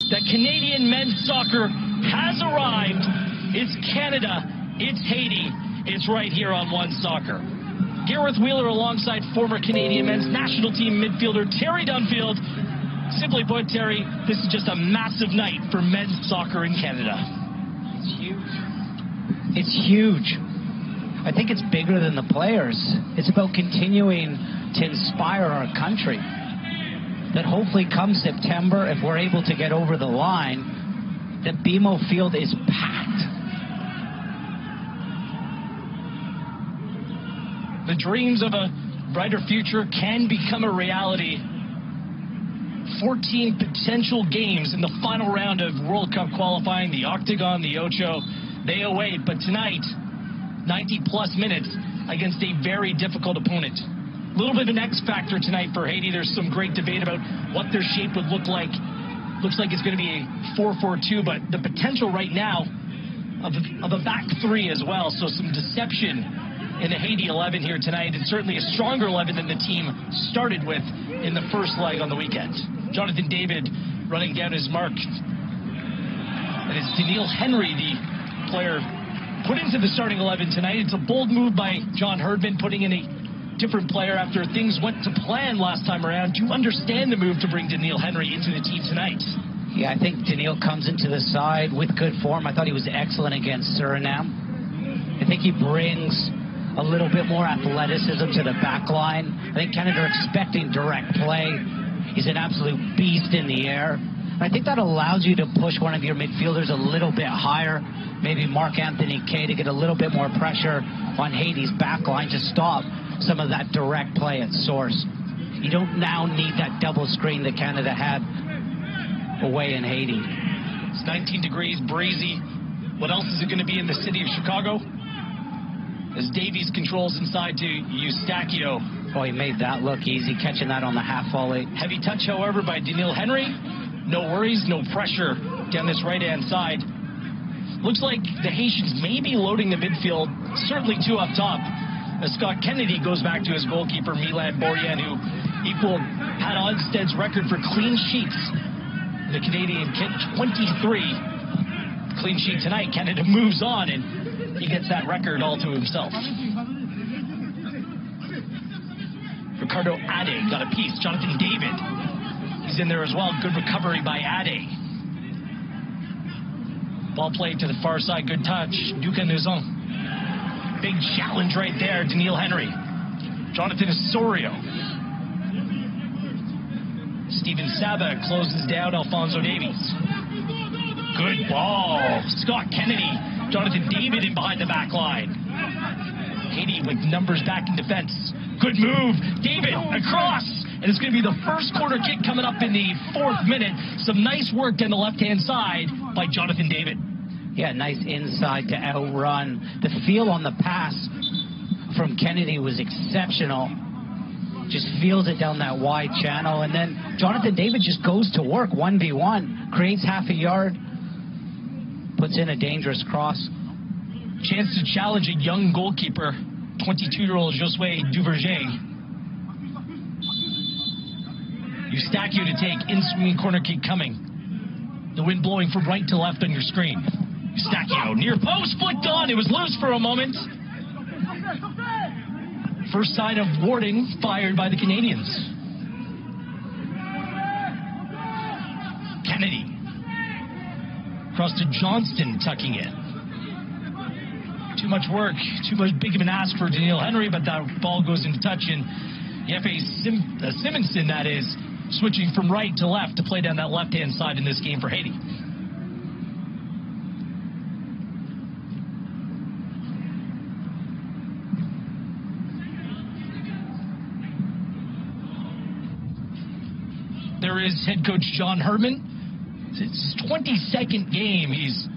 that Canadian men's soccer has arrived. It's Canada, it's Haiti, it's right here on One Soccer. Gareth Wheeler alongside former Canadian men's national team midfielder Terry Dunfield. Simply put, Terry, this is just a massive night for men's soccer in Canada. It's huge. It's huge. I think it's bigger than the players. It's about continuing to inspire our country. That hopefully come September, if we're able to get over the line, that BMO Field is packed. The dreams of a brighter future can become a reality. 14 potential games in the final round of World Cup qualifying, the Octagon, the Ocho, they await. But tonight, 90-plus minutes against a very difficult opponent. A little bit of an X factor tonight for Haiti. There's some great debate about what their shape would look like. Looks like it's going to be a 4-4-2, but the potential right now of a back three as well. So some deception in the Haiti 11 here tonight, and certainly a stronger 11 than the team started with in the first leg on the weekend. Jonathan David running down his mark. And it's Daniil Henry, the player put into the starting 11 tonight. It's a bold move by John Herdman, putting in a different player after things went to plan last time around. Do you understand the move to bring Daniil Henry into the team tonight? Yeah, I think Daniil comes into the side with good form. I thought he was excellent against Suriname. I think he brings a little bit more athleticism to the back line. I think Canada are expecting direct play. He's an absolute beast in the air. And I think that allows you to push one of your midfielders a little bit higher, maybe Marc-Anthony Kaye, to get a little bit more pressure on Haiti's back line to stop some of that direct play at source. You don't now need that double screen that Canada had away in Haiti. It's 19 degrees, breezy. What else is it going to be in the city of Chicago? As Davies controls inside to Eustachio. Oh, he made that look easy, catching that on the half volley. Heavy touch, however, by Daniil Henry. No worries, no pressure down this right-hand side. Looks like the Haitians may be loading the midfield, certainly two up top. As Scott Kennedy goes back to his goalkeeper, Milan Borjan, who equaled Pat Onsted's record for clean sheets. The Canadian kit, 23. Clean sheet tonight. Canada moves on, and he gets that record all to himself. Ricardo Ade got a piece. Jonathan David, he's in there as well. Good recovery by Ade. Ball played to the far side. Good touch. Duca Nuzon. Big challenge right there. Daniil Henry. Jonathan Osorio. Steven Saba closes down Alphonso Davies. Good ball. Scott Kennedy. Jonathan David in behind the back line. Haiti with numbers back in defense. Good move. David across. And it's going to be the first corner kick coming up in the 4th minute. Some nice work down the left-hand side by Jonathan David. Yeah, nice inside to outrun. The feel on the pass from Kennedy was exceptional. Just feels it down that wide channel. And then Jonathan David just goes to work 1v1. Creates half a yard. Puts in a dangerous cross. Chance to challenge a young goalkeeper, 22-year-old Josue Duverger. Eustachio to take, in-swinging corner kick coming. The wind blowing from right to left on your screen. Eustachio, near post, flicked on. It was loose for a moment. First sign of warning fired by the Canadians. Kennedy. Across to Johnston, tucking in. Too much work, too much big of an ask for Daniil Henry, but that ball goes into touch, and Jeppe Simonson, that is, switching from right to left to play down that left-hand side in this game for Haiti. There is head coach John Herdman. It's his 22nd game he's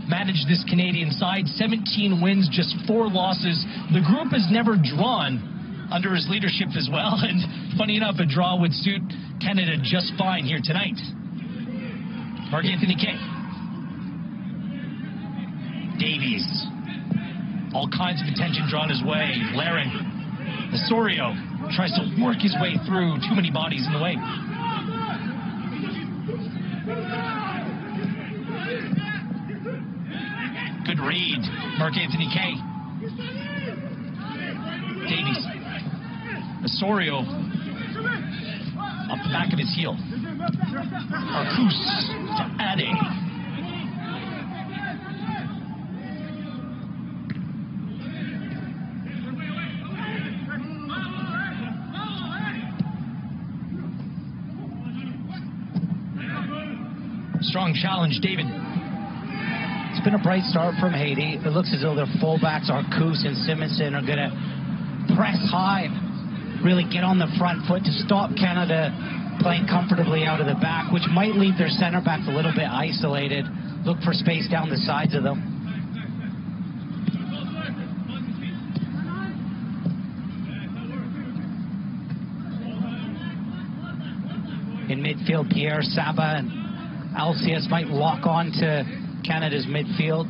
managed this Canadian side. 17 wins, just 4 losses. The group has never drawn under his leadership as well. And funny enough, a draw would suit Canada just fine here tonight. Marc-Anthony Kaye. Davies. All kinds of attention drawn his way. Laren. Osorio tries to work his way through. Too many bodies in the way. read. Marc-Anthony Kaye. Davies. Osorio. Off the back of his heel. Arcus to Ade. Strong challenge, David. It's been a bright start from Haiti. It looks as though their fullbacks, Arcus and Simonson, are going to press high, really get on the front foot to stop Canada playing comfortably out of the back, which might leave their center back a little bit isolated. Look for space down the sides of them. In midfield, Pierre Saba and Alcius might lock on to Canada's midfield.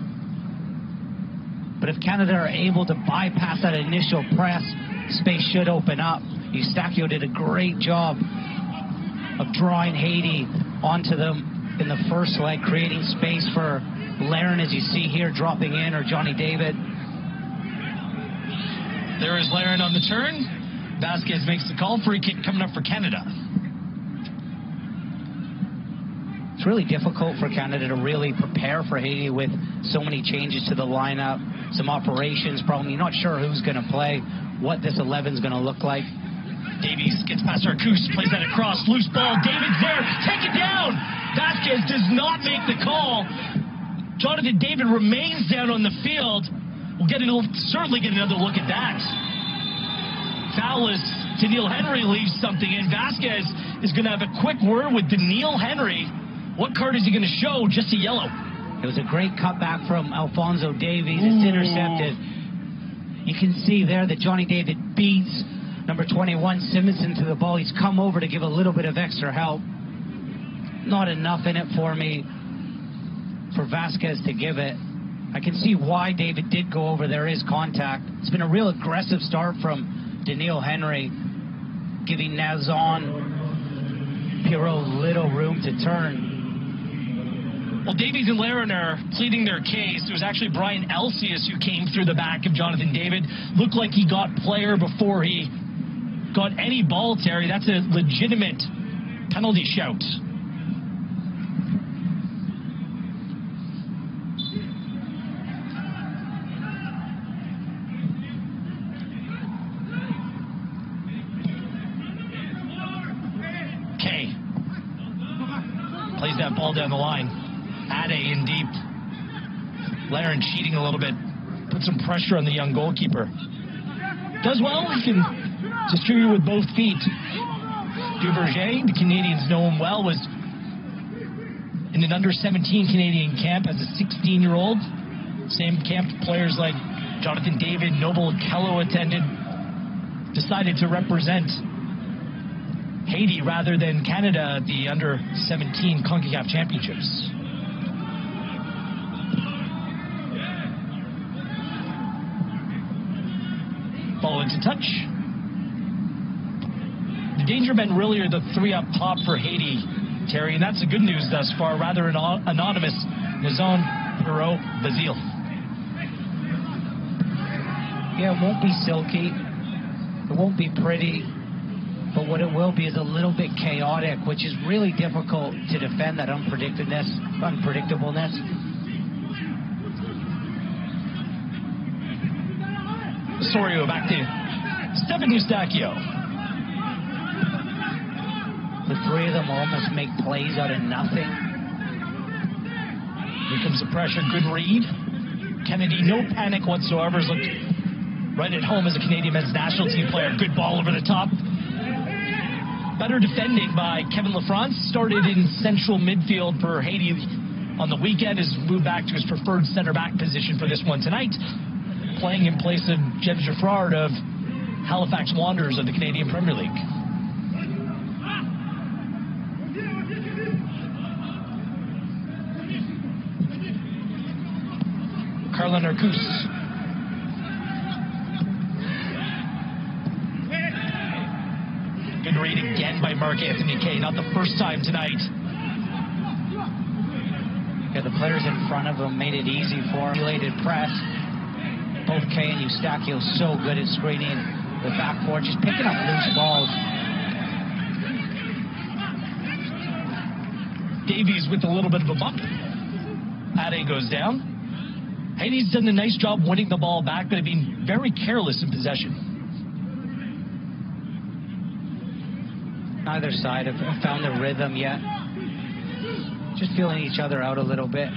But if Canada are able to bypass that initial press, space should open up. Eustachio did a great job of drawing Haiti onto them in the first leg, creating space for Laren, as you see here, dropping in, or Johnny David. There is Laren on the turn. Vasquez makes the call. Free kick coming up for Canada. It's really difficult for Canada to really prepare for Haiti with so many changes to the lineup, some operations problem. You're not sure who's going to play, what this 11 is going to look like. Davies gets past Arcus, plays that across, loose ball. David's there, take it down. Vasquez does not make the call. Jonathan David remains down on the field. We'll certainly get another look at that. Foul as Daniil Henry leaves something in. Vasquez is going to have a quick word with Daniil Henry. What card is he going to show? Just a yellow. It was a great cutback from Alphonso Davies. It's intercepted. You can see there that Johnny David beats number 21, Simonson, to the ball. He's come over to give a little bit of extra help. Not enough in it for me for Vasquez to give it. I can see why David did go over. There is contact. It's been a real aggressive start from Daniil Henry, giving Nazon Pirot little room to turn. Well, Davies and Laren are pleading their case. It was actually Brian Alcius who came through the back of Jonathan David. Looked like he got player before he got any ball, Terry. That's a legitimate penalty shout. Okay. Plays that ball down the line. Ade in deep. Laren cheating a little bit. Put some pressure on the young goalkeeper. Does well. He can distribute with both feet. Duverger, the Canadians know him well, was in an under-17 Canadian camp as a 16-year-old. Same camp players like Jonathan David, Noble Kello attended. Decided to represent Haiti rather than Canada at the under-17 CONCACAF Championships. Ball into touch. The danger men really are the three up top for Haiti, Terry, and that's the good news thus far. Rather anonymous, Nazon Pirot Basile. Yeah, it won't be silky. It won't be pretty. But what it will be is a little bit chaotic, which is really difficult to defend that unpredictableness. Osorio back to Stephen Eustachio. The three of them almost make plays out of nothing. Here comes the pressure. Good read. Kennedy, no panic whatsoever. Has looked right at home as a Canadian men's national team player. Good ball over the top. Better defending by Kevin Lafrance. Started in central midfield for Haiti on the weekend. Has moved back to his preferred center back position for this one tonight, playing in place of James Giffrard of Halifax Wanderers of the Canadian Premier League. Carlin Arcus. Good read again by Marc-Anthony Kaye. Not the first time tonight. Yeah, the players in front of him made it easy for him. Related press. Both Kay and Eustachio so good at screening the backboard, just picking up loose balls. Davies with a little bit of a bump. Ade goes down. Haiti's done a nice job winning the ball back, but being very careless in possession. Neither side have found their rhythm yet. Just feeling each other out a little bit.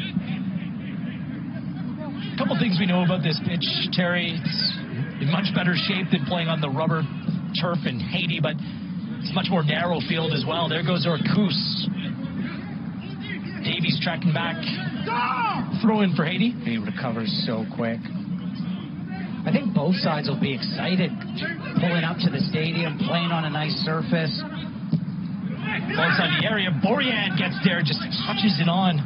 A couple things we know about this pitch, Terry. It's in much better shape than playing on the rubber turf in Haiti, but it's much more narrow field as well. There goes Orcus. Davies tracking back. Throw in for Haiti. He recovers so quick. I think both sides will be excited pulling up to the stadium, playing on a nice surface. Ball inside the area. Borjan gets there, just touches it on.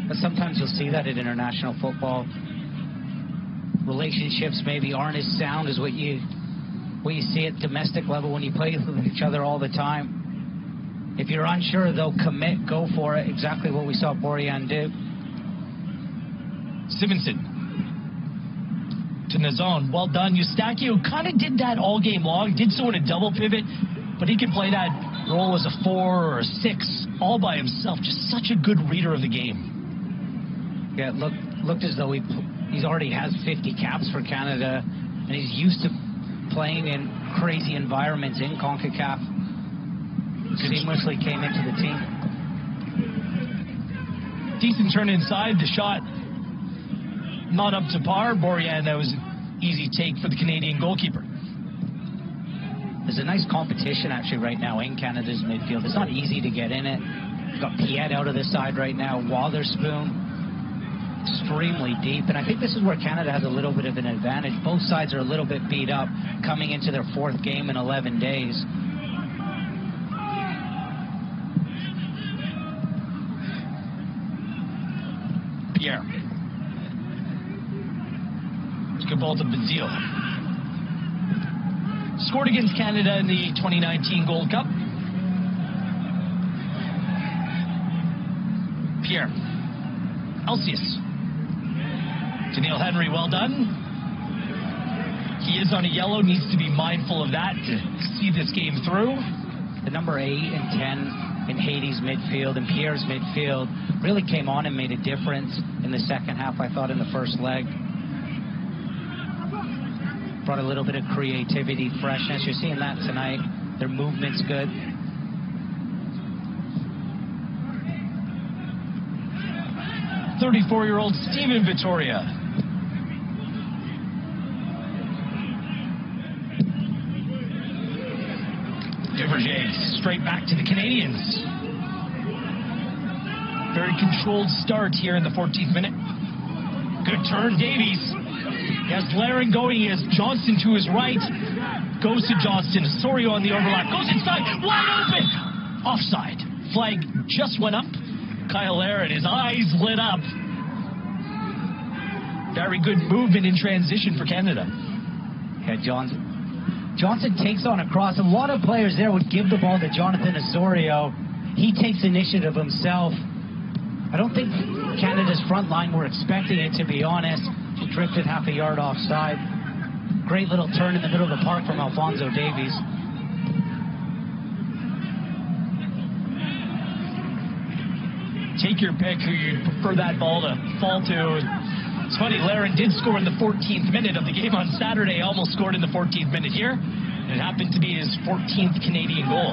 But sometimes you'll see that in international football. Relationships maybe aren't as sound as what you see at domestic level when you play with each other all the time. If you're unsure, though, commit, go for it. Exactly what we saw Borjan do. Simonson to Nazon. Well done. Eustachio kind of did that all game long. Did so in a double pivot, but he can play that role as a 4 or a 6 all by himself. Just such a good reader of the game. Yeah, it looked as though he's already has 50 caps for Canada, and he's used to playing in crazy environments in CONCACAF. Seamlessly came into the team. Decent turn inside. The shot not up to par. Borjan, that was an easy take for the Canadian goalkeeper. There's a nice competition actually right now in Canada's midfield. It's not easy to get in it. You've got Piet out of the side right now. Wotherspoon, extremely deep. And I think this is where Canada has a little bit of an advantage. Both sides are a little bit beat up coming into their 4th game in 11 days. Pierre. It's a good ball to Bazile. Scored against Canada in the 2019 Gold Cup. Pierre. Elsius. To Neil Henry, well done. He is on a yellow, needs to be mindful of that to see this game through. The number 8 and 10 in Haiti's midfield and Pierre's midfield really came on and made a difference in the second half, I thought, in the first leg. Brought a little bit of creativity, freshness. You're seeing that tonight. Their movement's good. .34-year-old Steven Vittoria. Duverger straight back to the Canadians. Very controlled start here in the 14th minute. Good turn, Davies. He has Laren going. He has Johnston to his right. Goes to Johnston. Osorio on the overlap. Goes inside. Wide open. Offside. Flag just went up. Kyle Laren, his eyes lit up. Very good movement in transition for Canada. Yeah, Johnson takes on a cross. A lot of players there would give the ball to Jonathan Osorio. He takes initiative himself. I don't think Canada's front line were expecting it, to be honest. He drifted half a yard offside. Great little turn in the middle of the park from Alphonso Davies. Take your pick who you prefer that ball to fall to. It's funny, Laren did score in the 14th minute of the game on Saturday, almost scored in the 14th minute here. It happened to be his 14th Canadian goal.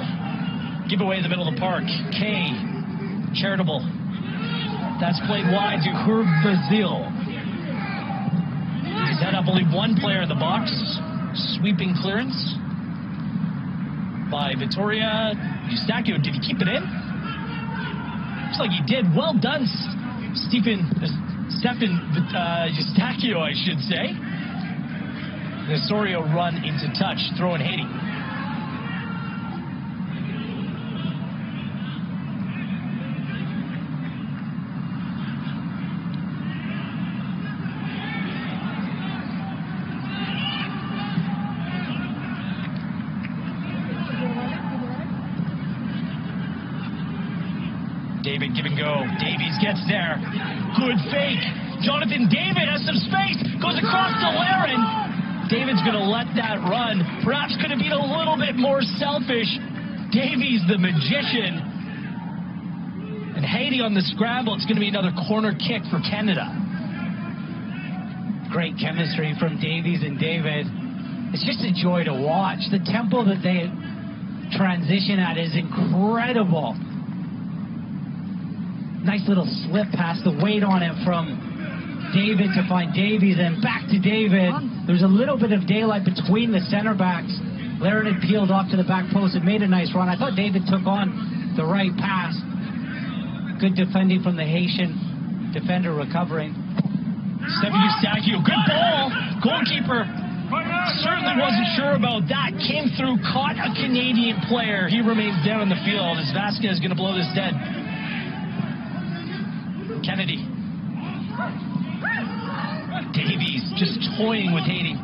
Give away in the middle of the park. Kay, charitable. That's played wide to Herb Bazile. He's had, I believe, one player in the box. Sweeping clearance by Vittoria. Eustachio, did he keep it in? Looks like he did. Well done, Stefan Eustachio, I should say. The Osorio run into touch, throwing Haiti. David, give and go. Davies gets there. Good fake. Jonathan David has some space. Goes across to Laren. David's going to let that run. Perhaps could have been a little bit more selfish. Davies, the magician. And Haiti on the scramble. It's going to be another corner kick for Canada. Great chemistry from Davies and David. It's just a joy to watch. The tempo that they transition at is incredible. Nice little slip pass, the weight on it from David to find Davies, and back to David. There's a little bit of daylight between the center backs. Laren had peeled off to the back post and made a nice run. I thought David took on the right pass. Good defending from the Haitian defender recovering. Stephen Eustachio, good ball. Goalkeeper certainly wasn't sure about that. Came through, caught a Canadian player. He remains down on the field as Vasquez is going to blow this dead. Kennedy. Davies just toying with Haiti.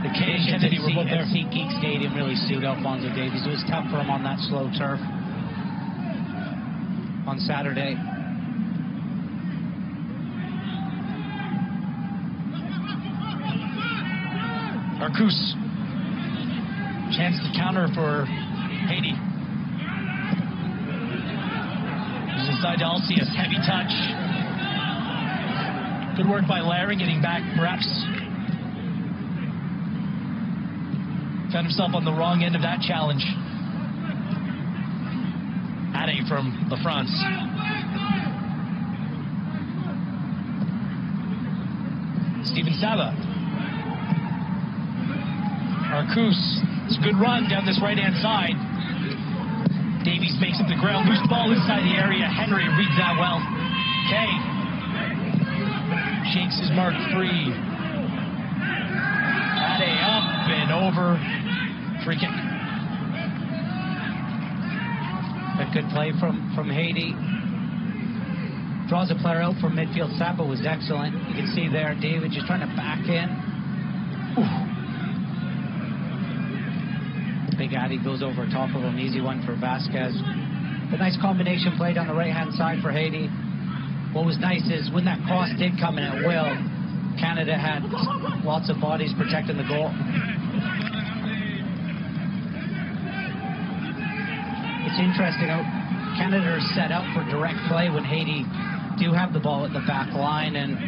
The conditions at SeatGeek Stadium really suit Alphonso Davies. It was tough for him on that slow turf on Saturday. Arcus. Chance to counter for Haiti. Inside to Alcius, heavy touch. Good work by Larry, getting back perhaps. Found himself on the wrong end of that challenge. Ade from La France. Steven Saba. Arcus, it's a good run down this right-hand side. Davies makes up the ground, loose ball inside the area. Henry reads that well. Kay shakes his mark free. Ade up and over. Free kick. A good play from Haiti. Draws a player out from midfield. Saba was excellent. You can see there, David just trying to back in. Big Ade goes over top of him. Easy one for Vasquez. A nice combination play down the right-hand side for Haiti. What was nice is when that cross did come in at will, Canada had lots of bodies protecting the goal. It's interesting how Canada are set up for direct play when Haiti do have the ball at the back line, and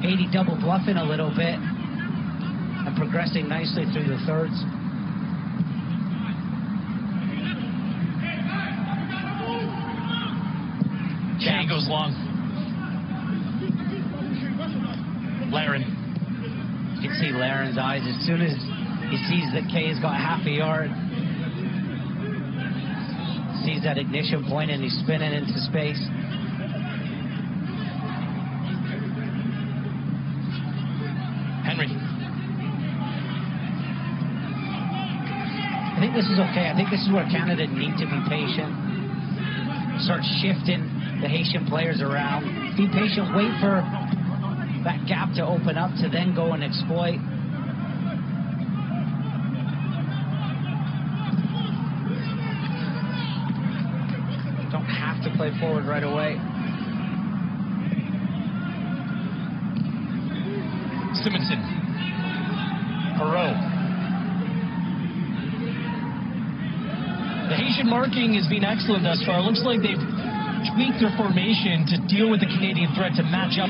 Haiti double bluffing a little bit and progressing nicely through the thirds. Jay goes long. Laren. You can see Laren's eyes as soon as he sees that Kay's got half a yard. Sees that ignition point and he's spinning into space. Henry. I think this is okay. I think this is where Canada need to be patient. Start shifting the Haitian players around. Be patient, wait for that gap to open up to then go and exploit. Don't have to play forward right away. Simonson. Perot. The Haitian marking has been excellent thus far. Looks like they've tweaked their formation to deal with the Canadian threat, to match up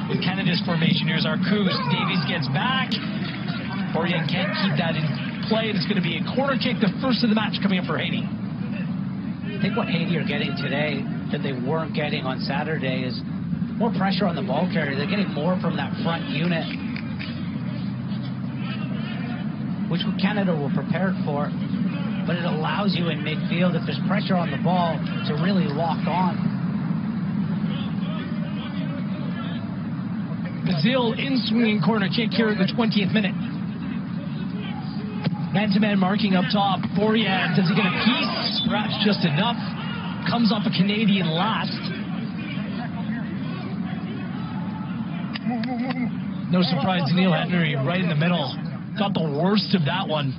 with Canada's formation. Here's Arcus. Davies gets back. Orion can't keep that in play. It's going to be a corner kick, the first of the match coming up for Haiti. I think what Haiti are getting today that they weren't getting on Saturday is more pressure on the ball carrier. They're getting more from that front unit, which Canada were prepared for, but it allows you in midfield, if there's pressure on the ball, to really lock on. Bazil in-swinging corner kick here at the 20th minute. Man-to-man marking up top. Bourian, does he get a piece? Perhaps just enough. Comes off a Canadian last. No surprise, Neil Henry right in the middle. Got the worst of that one.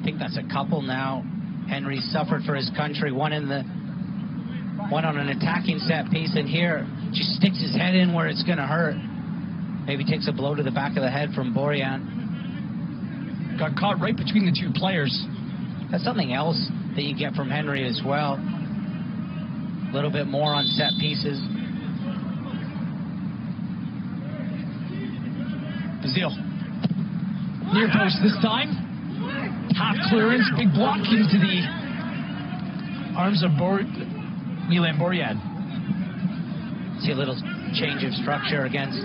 think that's a couple now. Henry suffered for his country, one on an attacking set piece, and here just sticks his head in where it's going to hurt. Maybe takes a blow to the back of the head from Borjan. Got caught right between the two players. That's something else that you get from Henry as well. A little bit more on set pieces. Bazil. Near post this time. Half clearance, big block into the arms of Milan Borjan. See a little change of structure against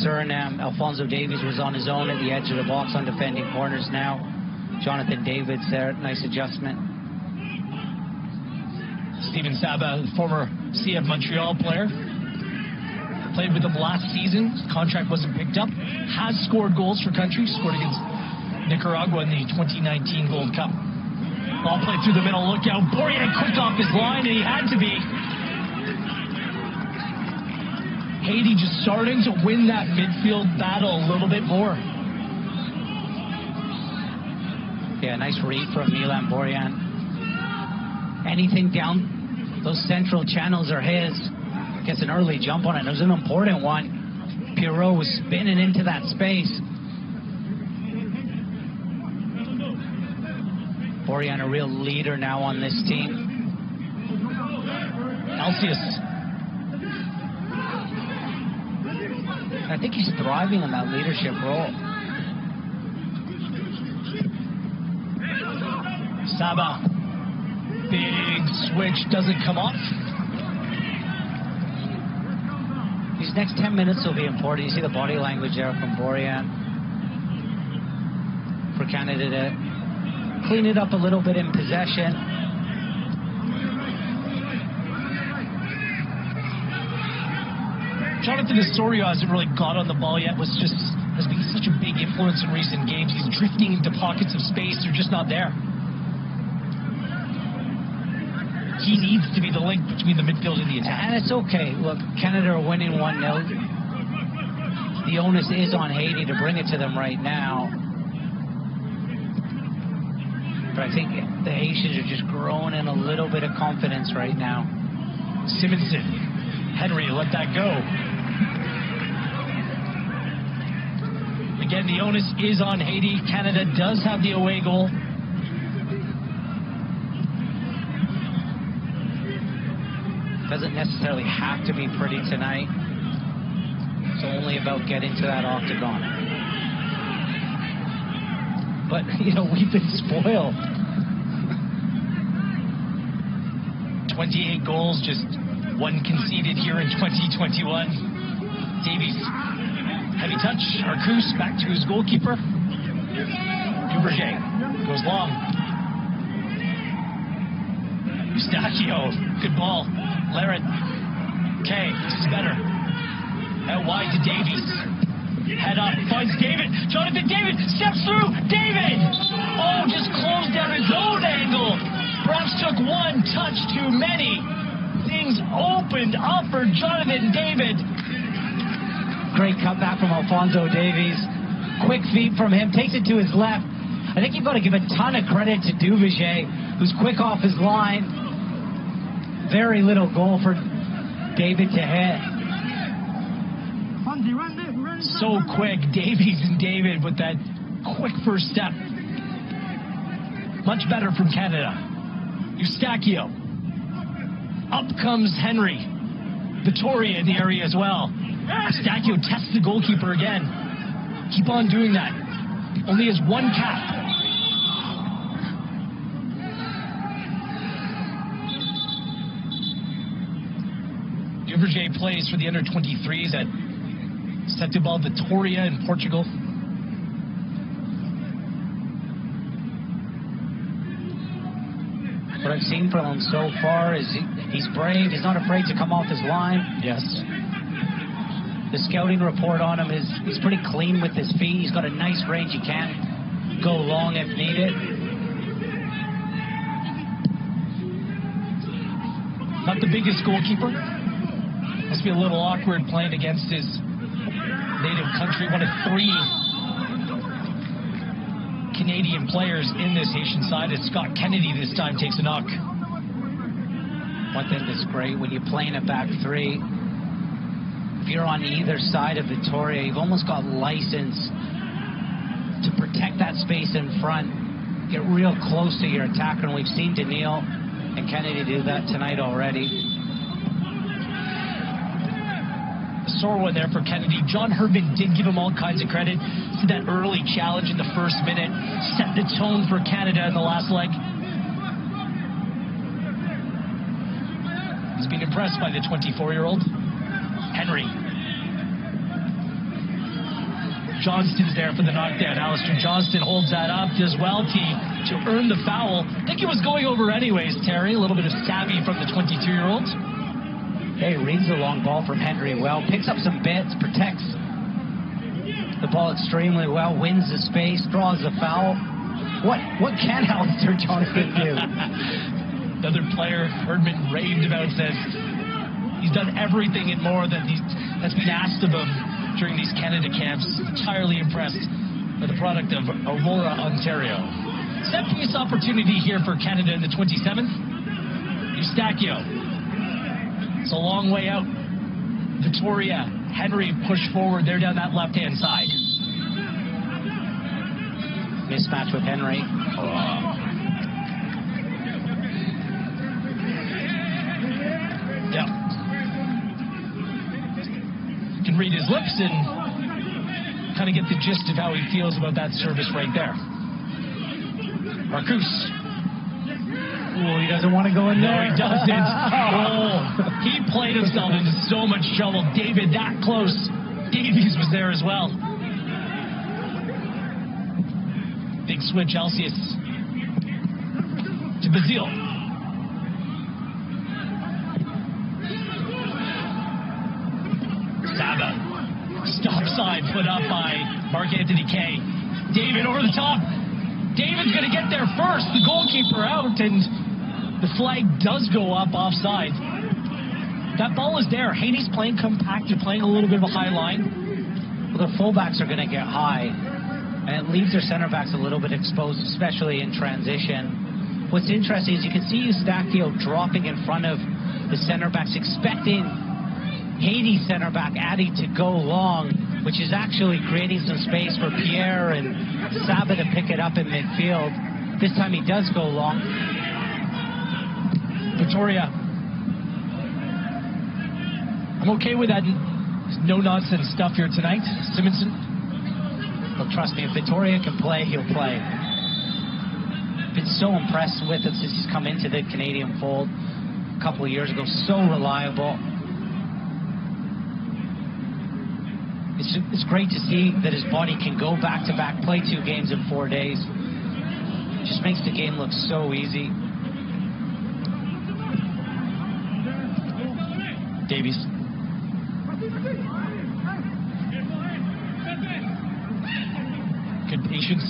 Suriname. Alphonso Davies was on his own at the edge of the box on defending corners now. Jonathan David's there, nice adjustment. Steven Saba, former CF Montreal player. Played with them last season. His contract wasn't picked up. Has scored goals for country. Scored against Nicaragua in the 2019 Gold Cup. Ball played through the middle. Look out. Borjan quick off his line, and he had to be. Haiti just starting to win that midfield battle a little bit more. Yeah, nice read from Milan Borjan. Anything down those central channels are his. Gets an early jump on it. It was an important one. Pirot was spinning into that space. Borjan, a real leader now on this team. Alcius. I think he's thriving in that leadership role. Saba. Big switch, doesn't come off. These next 10 minutes will be important. You see the body language there from Borjan. For Canada to clean it up a little bit in possession. Jonathan Osorio hasn't really got on the ball yet. Has been such a big influence in recent games. He's drifting into pockets of space. They're just not there. He needs to be the link between the midfield and the attack. And it's okay. Look, Canada are winning 1-0. The onus is on Haiti to bring it to them right now. But I think the Haitians are just growing in a little bit of confidence right now. Simonson. Henry let that go. Again, the onus is on Haiti. Canada does have the away goal. Doesn't necessarily have to be pretty tonight. It's only about getting to that octagon. But, you know, we've been spoiled. 28 goals, just one conceded here in 2021. Davies, heavy touch. Arcus back to his goalkeeper. Duverger goes long. Eustachio, good ball. Laren. Okay, this is better. Out wide to Davies. Head up, finds David. Jonathan David steps through. David! Oh, just closed down his own angle. Perhaps took one touch too many. Things opened up for Jonathan David. Great cutback from Alphonso Davies. Quick feed from him. Takes it to his left. I think you've got to give a ton of credit to Duverger, who's quick off his line. Very little goal for David to hit. So quick, Davies and David with that quick first step. Much better from Canada. Eustachio. Up comes Henry. Vittoria in the area as well. Eustachio tests the goalkeeper again. Keep on doing that. Only has one cap. Duverger plays for the under-23s at Setúbal Vitória in Portugal. What I've seen from him so far is he's brave. He's not afraid to come off his line. Yes. The scouting report on him is he's pretty clean with his feet. He's got a nice range. He can go long if needed. Not the biggest goalkeeper. Must be a little awkward playing against his native country. One of 3 Canadian players in this Haitian side as Scott Kennedy this time takes a knock. One thing that's great when you're playing a back three, if you're on either side of Victoria, you've almost got license to protect that space in front, get real close to your attacker, and we've seen Daniil and Kennedy do that tonight already. A sore one there for Kennedy. John Herdman did give him all kinds of credit. See that early challenge in the first minute, set the tone for Canada in the last leg. He's been impressed by the 24-year-old. Henry. Johnston's there for the knockdown. Alistair Johnston holds that up, does well to earn the foul. I think he was going over anyways, Terry. A little bit of savvy from the 22-year-old. Hey, reads the long ball from Henry well, picks up some bits, protects the ball extremely well, wins the space, draws the foul. What can Alistair Johnston do? Another player Herdman raved about, says he's done everything and more that's been asked of him during these Canada camps. Entirely impressed by the product of Aurora, Ontario. Set piece opportunity here for Canada in the 27th. Eustachio. It's a long way out. Victoria, Henry push forward. They're down that left-hand side. Mismatch with Henry. Yeah. You can read his lips and kind of get the gist of how he feels about that service right there. Marcus. Oh, he doesn't want to go in there. No, he doesn't. Oh, he played himself into so much trouble. David, that close. Davies was there as well. Big switch, Celsius. To Basile. Saba. Stop sign put up by Mark Anthony Kay. David over the top. David's going to get there first. The goalkeeper out, and the flag does go up offside. That ball is there. Haiti's playing compact. They're playing a little bit of a high line. Well, the fullbacks are going to get high, and it leaves their center backs a little bit exposed, especially in transition. What's interesting is you can see Eustachio dropping in front of the center backs, expecting Haiti center back Addy to go long, which is actually creating some space for Pierre and Saba to pick it up in midfield. This time he does go long. Victoria. I'm okay with that no-nonsense stuff here tonight. Simonson. Well, trust me, if Victoria can play, he'll play. Been so impressed with him since he's come into the Canadian fold a couple of years ago. So reliable. It's great to see that his body can go back-to-back, play 2 games in 4 days. Just makes the game look so easy. Davies. Good patience.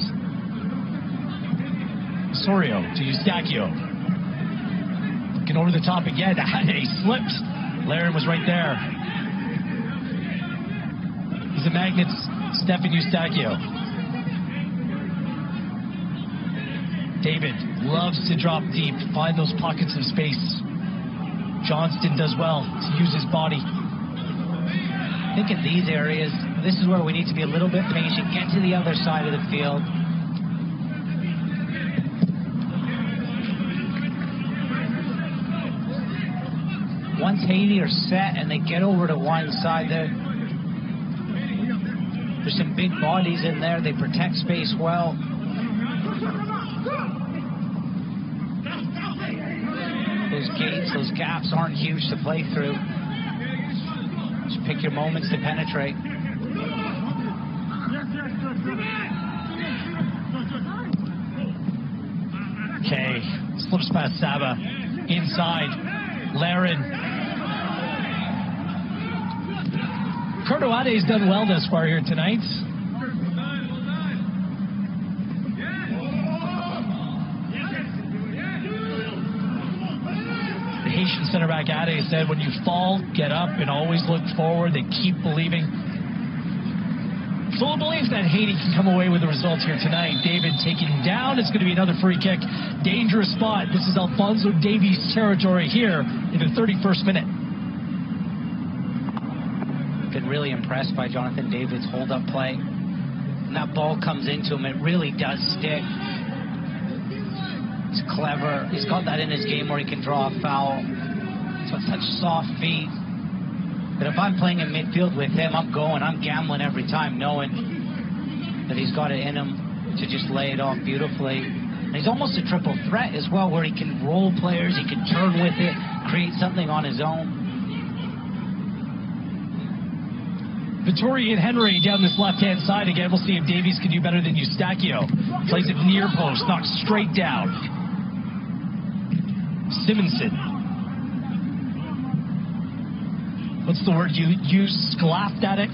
Sorio to Eustachio. Looking over the top again. He slipped. Laren was right there. He's a magnet, Stefan Eustachio. David loves to drop deep, find those pockets of space. Johnston does well to use his body. I think in these areas, this is where we need to be a little bit patient, get to the other side of the field. Once Haiti are set and they get over to one side, there's some big bodies in there. They protect space well. Those gates, those gaps aren't huge to play through. Just pick your moments to penetrate. Okay, slips past Saba. Inside, Laren. Cordoade's done well thus far here tonight. The Haitian center back Ade said, when you fall, get up and always look forward. They keep believing. Full belief that Haiti can come away with the results here tonight. David taken down. It's going to be another free kick. Dangerous spot. This is Alphonso Davies' territory here in the 31st minute. Been really impressed by Jonathan David's hold-up play. When that ball comes into him, it really does stick. He's clever. He's got that in his game where he can draw a foul. He's got such soft feet. But if I'm playing in midfield with him, I'm gambling every time, knowing that he's got it in him to just lay it off beautifully. And he's almost a triple threat as well, where he can roll players, he can turn with it, create something on his own. Vittori and Henry down this left-hand side again. We'll see if Davies can do better than Eustachio. Plays it near post, knocks straight down. Simonson. What's the word you used? Sclaffed at it?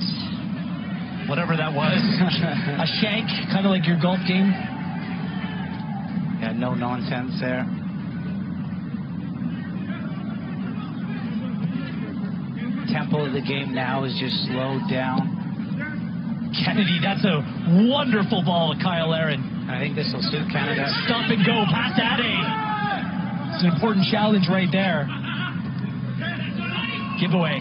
Whatever that was. A shank, kind of like your golf game. Yeah, no nonsense there. Tempo of the game now is just slowed down. Kennedy, that's a wonderful ball with Kyle Aaron. I think this will suit Canada. Stop and go, pass Ade. It's an important challenge right there. Giveaway.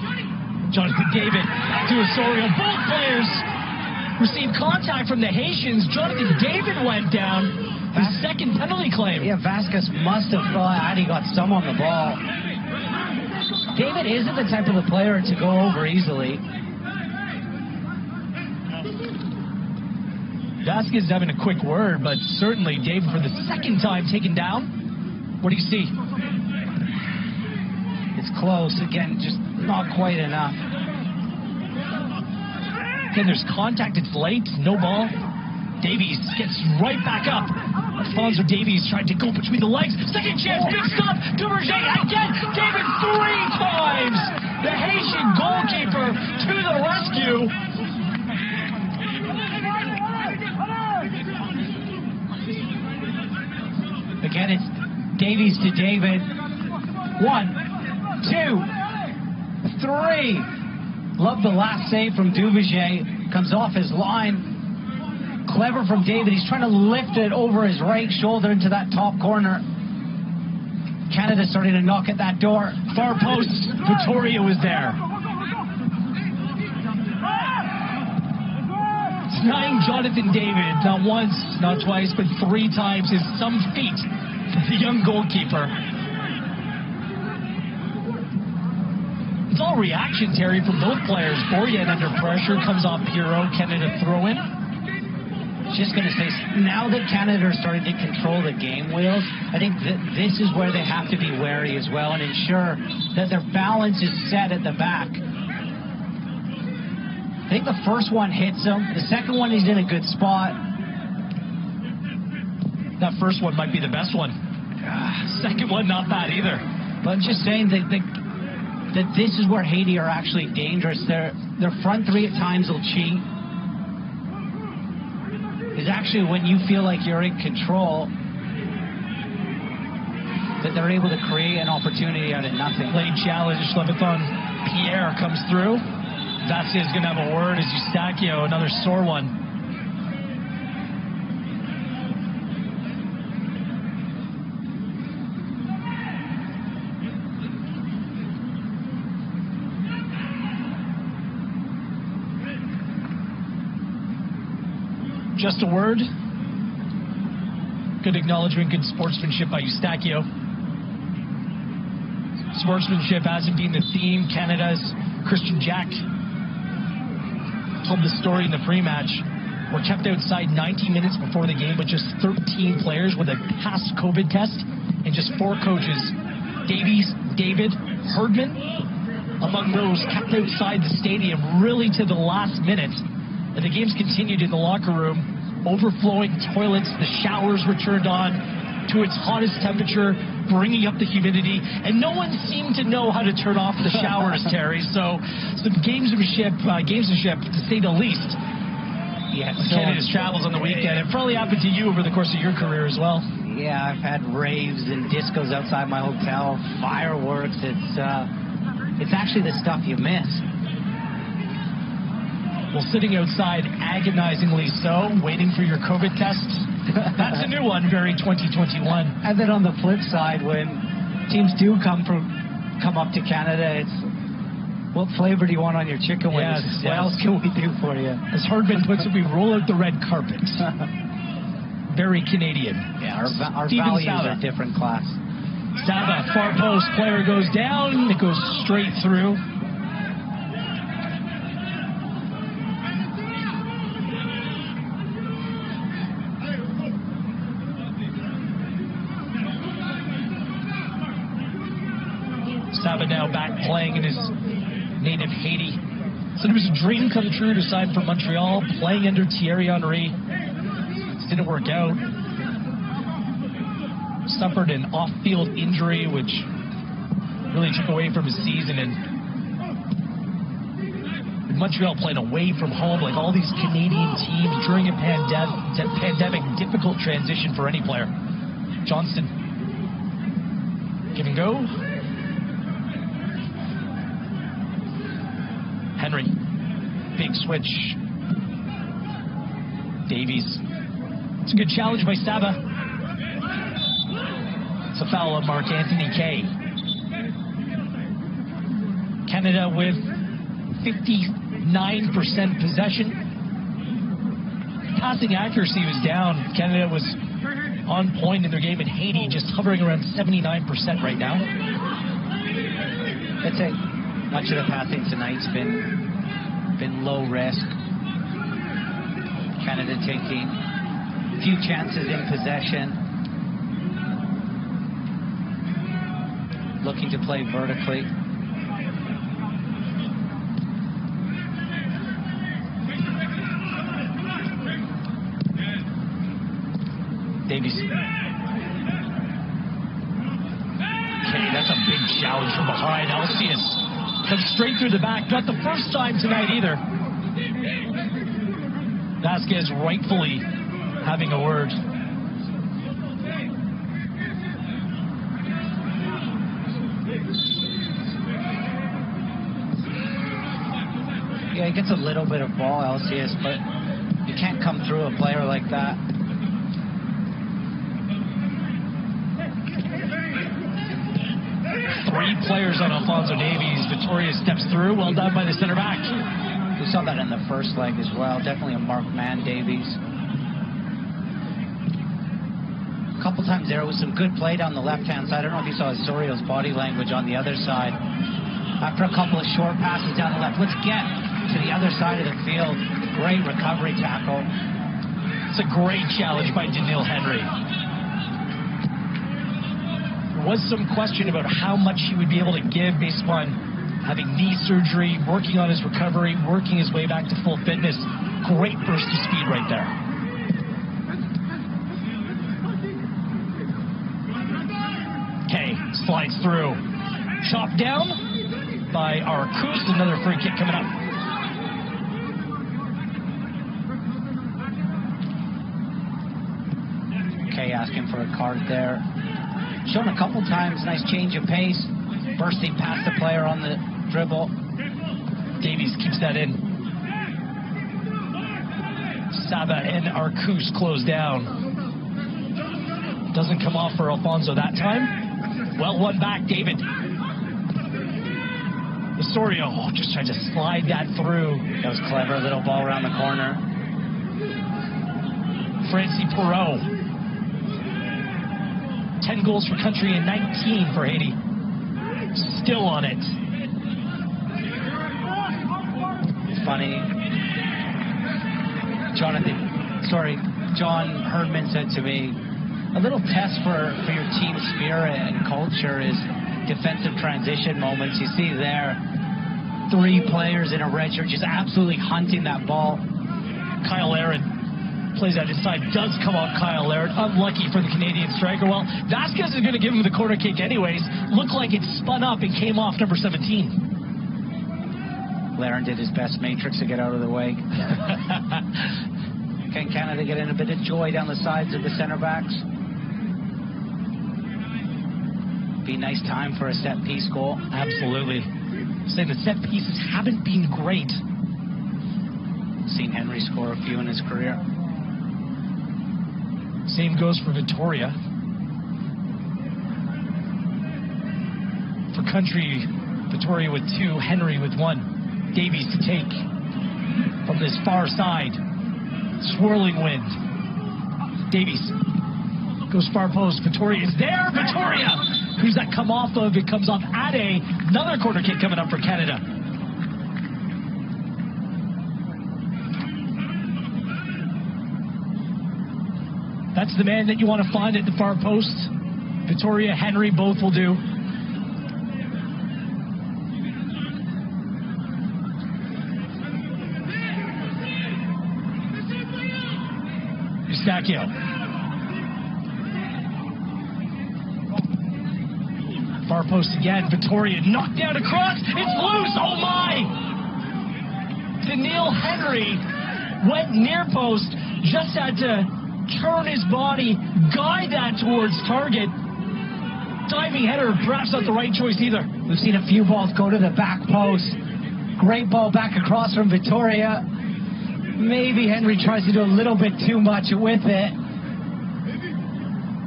Jonathan David to Osorio. Both players received contact from the Haitians. Jonathan David went down. His second penalty claim. Yeah, Vasquez must have thought Ade got some on the ball. David isn't the type of the player to go over easily. Vasquez is having a quick word, but certainly David for the second time taken down. What do you see? It's close. Again, just not quite enough. Again, there's contact. It's late. No ball. Davies gets right back up. Alphonso Davies tried to go between the legs. Second chance. Big stop. Duverger again. David 3 times. The Haitian goalkeeper to the rescue. Again, it's Davies to David. 1, 2, 3. Love the last save from Duverger. Comes off his line. Clever from David. He's trying to lift it over his right shoulder into that top corner. Canada starting to knock at that door. Far post. Vittoria was there. Denying Jonathan David, not once, not twice, but 3 times his some feet. The young goalkeeper. It's all reaction, Terry, from both players. Borjan under pressure, comes off Piro. Canada throw in. Just going to say, now that Canada are starting to control the game wheels, I think that this is where they have to be wary as well and ensure that their balance is set at the back. I think the first one hits him. The second one, he's in a good spot. That first one might be the best one. Second one, not bad either. But I'm just saying that this is where Haiti are actually dangerous. Their front 3 at times will cheat. It's actually when you feel like you're in control that they're able to create an opportunity out of nothing. Late challenge, Levithon Pierre comes through. Vasquez is going to have a word as Eustachio, another sore one. Just a word. Good acknowledgement, good sportsmanship by Eustachio. Sportsmanship hasn't been the theme. Canada's Christian Jack told the story in the pre-match. We're kept outside 90 minutes before the game with just 13 players with a past COVID test and just 4 coaches. Davies, David, Herdman, among those kept outside the stadium really to the last minute. And the games continued in the locker room. Overflowing toilets, the showers were turned on to its hottest temperature, bringing up the humidity, and no one seemed to know how to turn off the showers, Terry. So some gamesmanship, to say the least. Yeah, Canada's travels on the weekend. It probably happened to you over the course of your career as well. Yeah, I've had raves and discos outside my hotel, fireworks. It's actually the stuff you miss. Well, sitting outside, agonizingly so, waiting for your COVID test. That's a new one, very 2021. And then on the flip side, when teams do come up to Canada, it's, what flavor do you want on your chicken wings? Yes, what else can we do for you? As Hardman puts it, we roll out the red carpet. Very Canadian. Yeah, our values are a different class. Saba, far post, player goes down, it goes straight through. Saba now back playing in his native Haiti. So it was a dream come true to sign for Montreal, playing under Thierry Henry. Didn't work out. Suffered an off-field injury, which really took away from his season. And with Montreal playing away from home, like all these Canadian teams during a pandemic, difficult transition for any player. Johnston, give and go. Henry, big switch. Davies. It's a good challenge by Saba. It's a foul on Mark Anthony Kay. Canada with 59% possession. Passing accuracy was down. Canada was on point in their game in Haiti, just hovering around 79% right now. I'd say much of the passing tonight's been low risk. Canada taking a few chances in possession, looking to play vertically. Davies. Okay, that's a big challenge from behind. Alcius comes straight through the back. Not the first time tonight either. Vasquez rightfully having a word. Yeah, he gets a little bit of ball, Alcius, but you can't come through a player like that. Three players on Alphonso Davies. Victoria steps through. Well done by the center back. We saw that in the first leg as well. Definitely a marked man, Davies. A couple times there was some good play down the left-hand side. I don't know if you saw Sorio's body language on the other side. After a couple of short passes down the left, let's get to the other side of the field. Great recovery tackle. It's a great challenge by Daniil Henry. There was some question about how much he would be able to give based upon having knee surgery, working on his recovery, working his way back to full fitness. Great burst of speed right there. Okay, slides through. Chopped down by Arcus. Another free kick coming up. Okay, asking for a card there. Shown a couple times, nice change of pace. Bursting past the player on the dribble. Davies keeps that in. Saba and Arcus close down. Doesn't come off for Alfonso that time. Well, one back, David. Osorio just tried to slide that through. That was clever, little ball around the corner. Francie Perreault. 10 goals for country and 19 for Haiti. Still on it. It's funny. John Herdman said to me, a little test for your team spirit and culture is defensive transition moments. You see there, 3 players in a red shirt just absolutely hunting that ball. Kyle Aaron plays out his side, does come off Kyle Laird. Unlucky for the Canadian striker. Well, Vasquez is going to give him the corner kick anyways. Looked like it spun up and came off number 17. Laird did his best matrix to get out of the way. Can Canada get in a bit of joy down the sides of the center backs? Be a nice time for a set piece goal. Absolutely. Saying the set pieces haven't been great. Seen Henry score a few in his career. Same goes for Victoria. For country, Victoria with 2, Henry with 1. Davies to take from this far side. Swirling wind. Davies goes far post. Victoria is there. Victoria! Who's that come off of? It comes off Ade. Another corner kick coming up for Canada. That's the man that you want to find at the far post. Victoria, Henry, both will do. Eustachio. Far post again. Victoria knocked down across. It's loose. Oh my! Daniil Henry went near post. Just had to turn his body, guide that towards target. Diving header, perhaps not the right choice either. We've seen a few balls go to the back post. Great ball back across from Victoria. Maybe Henry tries to do a little bit too much with it.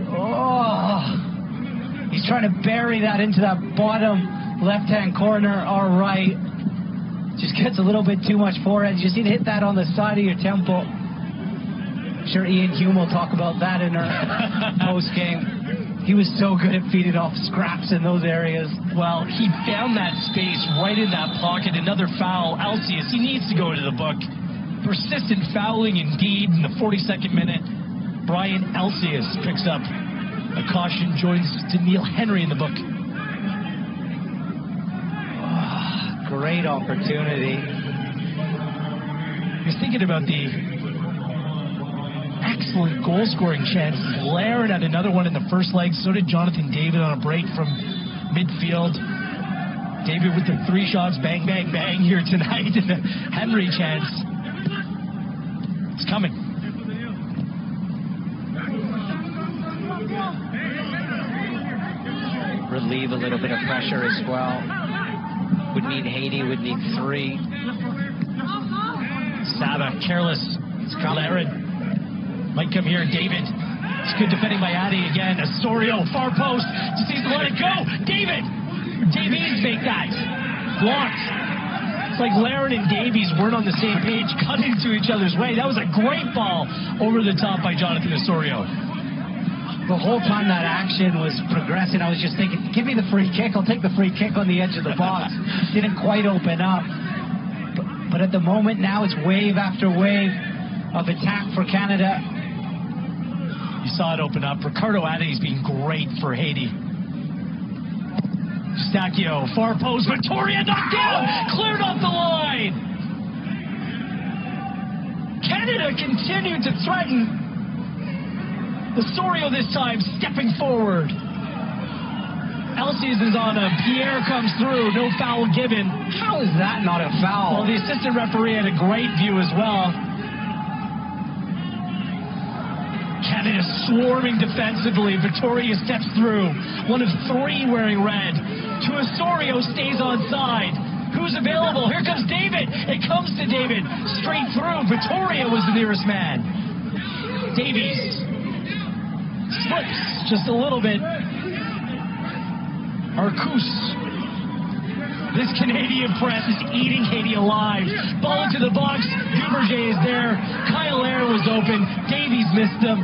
Oh, he's trying to bury that into that bottom left-hand corner or right. Just gets a little bit too much forehand. You just need to hit that on the side of your temple. I'm sure Ian Hume will talk about that in our post-game. He was so good at feeding off scraps in those areas. Well, he found that space right in that pocket. Another foul. Alcius, he needs to go into the book. Persistent fouling indeed in the 42nd minute. Brian Alcius picks up a caution, joins Daniil Henry in the book. Oh, great opportunity. He's thinking about the excellent goal-scoring chances. Laird had another one in the first leg. So did Jonathan David on a break from midfield. David with the 3 shots, bang, bang, bang here tonight. And the Henry chance. It's coming. Relieve a little bit of pressure as well. Would need Haiti, would need 3. Saba, careless. It's Laird. Might come here, David. It's good defending by Ade again. Osorio, far post. Just needs to let it go. David! Davies make that. Blocked. It's like Laird and Davies weren't on the same page, cutting to each other's way. That was a great ball over the top by Jonathan Osorio. The whole time that action was progressing, I was just thinking, give me the free kick. I'll take the free kick on the edge of the box. Didn't quite open up. But at the moment now, it's wave after wave of attack for Canada. You saw it open up. Ricardo Ade's been great for Haiti. Eustachio, far post. Victoria knocked down. Cleared off the line. Canada continued to threaten. Osorio this time stepping forward. Alcius is on him. Pierre comes through. No foul given. How is that not a foul? Well, the assistant referee had a great view as well. Canada swarming defensively. Victoria steps through. One of 3 wearing red. To Osorio, stays on side. Who's available? Here comes David. It comes to David. Straight through. Victoria was the nearest man. Davies slips just a little bit. Arcus. This Canadian press is eating Haiti alive. Ball into the box. Duverger is there. Kyle Laird was open. Davies missed him.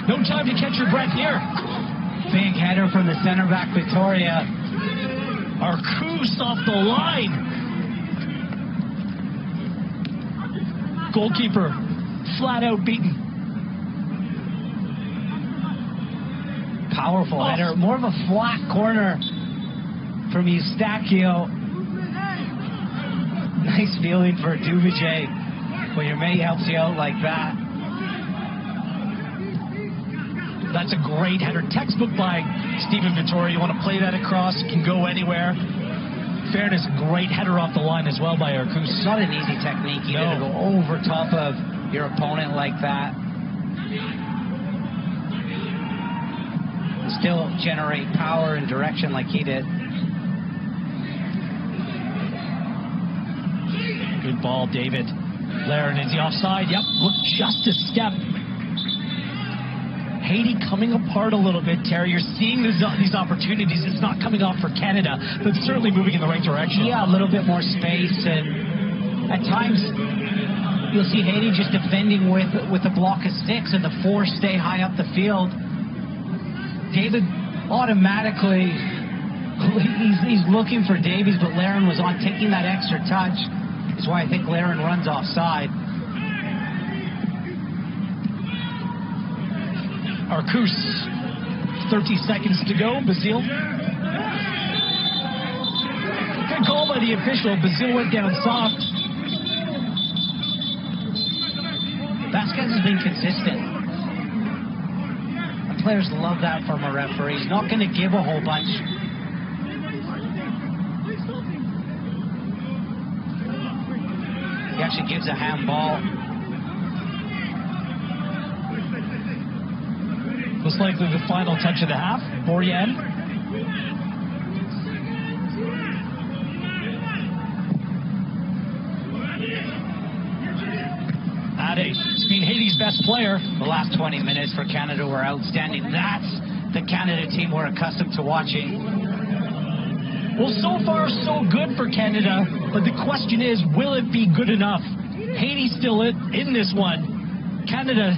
No time to catch your breath here. Big header from the center back, Victoria. Arcus off the line. Goalkeeper flat out beaten. Powerful header. More of a flat corner from Eustachio. Nice feeling for Duverger when your mate helps you out like that. That's a great header. Textbook by Stephen Victoria. You want to play that across, it can go anywhere. Fairness, great header off the line as well by Arcus. It's not an easy technique either to go over top of your opponent like that. Still generate power and direction like he did. Good ball, David. Laren, is he offside? Yep, look, just a step. Haiti coming apart a little bit, Terry. You're seeing these opportunities. It's not coming off for Canada, but certainly moving in the right direction. Yeah, a little bit more space, and at times you'll see Haiti just defending with a block of 6, and the 4 stay high up the field. David automatically, he's looking for Davies, but Laren was on taking that extra touch. That's why I think Laren runs offside. Arcus, 30 seconds to go. Basile. Good call by the official. Basile went down soft. Vasquez has been consistent. The players love that from a referee. He's not going to give a whole bunch. He actually gives a handball. Most likely the final touch of the half. Borjan. Ade, he's been Haiti's best player. The last 20 minutes for Canada were outstanding. That's the Canada team we're accustomed to watching. Well, so far so good for Canada, but the question is, will it be good enough? Haiti's still in this one. Canada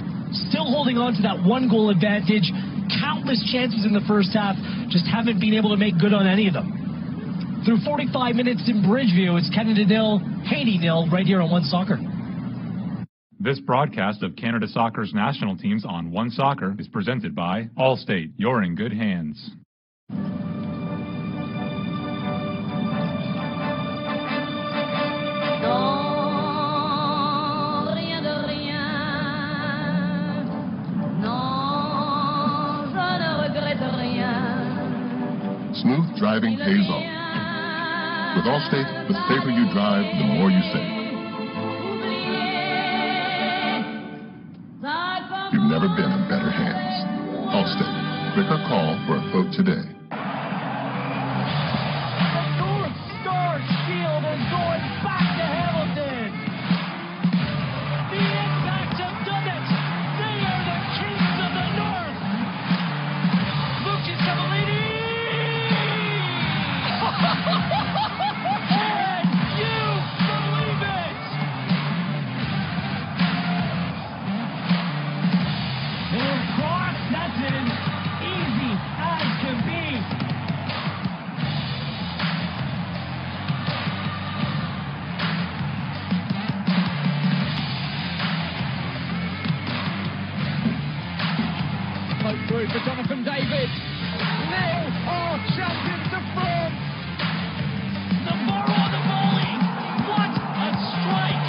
still holding on to that 1-goal advantage. Countless chances in the first half, just haven't been able to make good on any of them. Through 45 minutes in Bridgeview, it's Canada 0, Haiti 0, right here on One Soccer. This broadcast of Canada Soccer's national teams on One Soccer is presented by Allstate. You're in good hands. Smooth driving pays off. With Allstate, the safer you drive, the more you save. You've never been in better hands. Allstate. Click or call for a quote today. The North Star Shield is going back to Hamilton. The Impact have done it. They are the kings of the North. Lucas Cavallini. And you believe it. And cross, that's as easy as can be. Right through for Jonathan David. They are champions of France. Navarro on the volley. What a strike.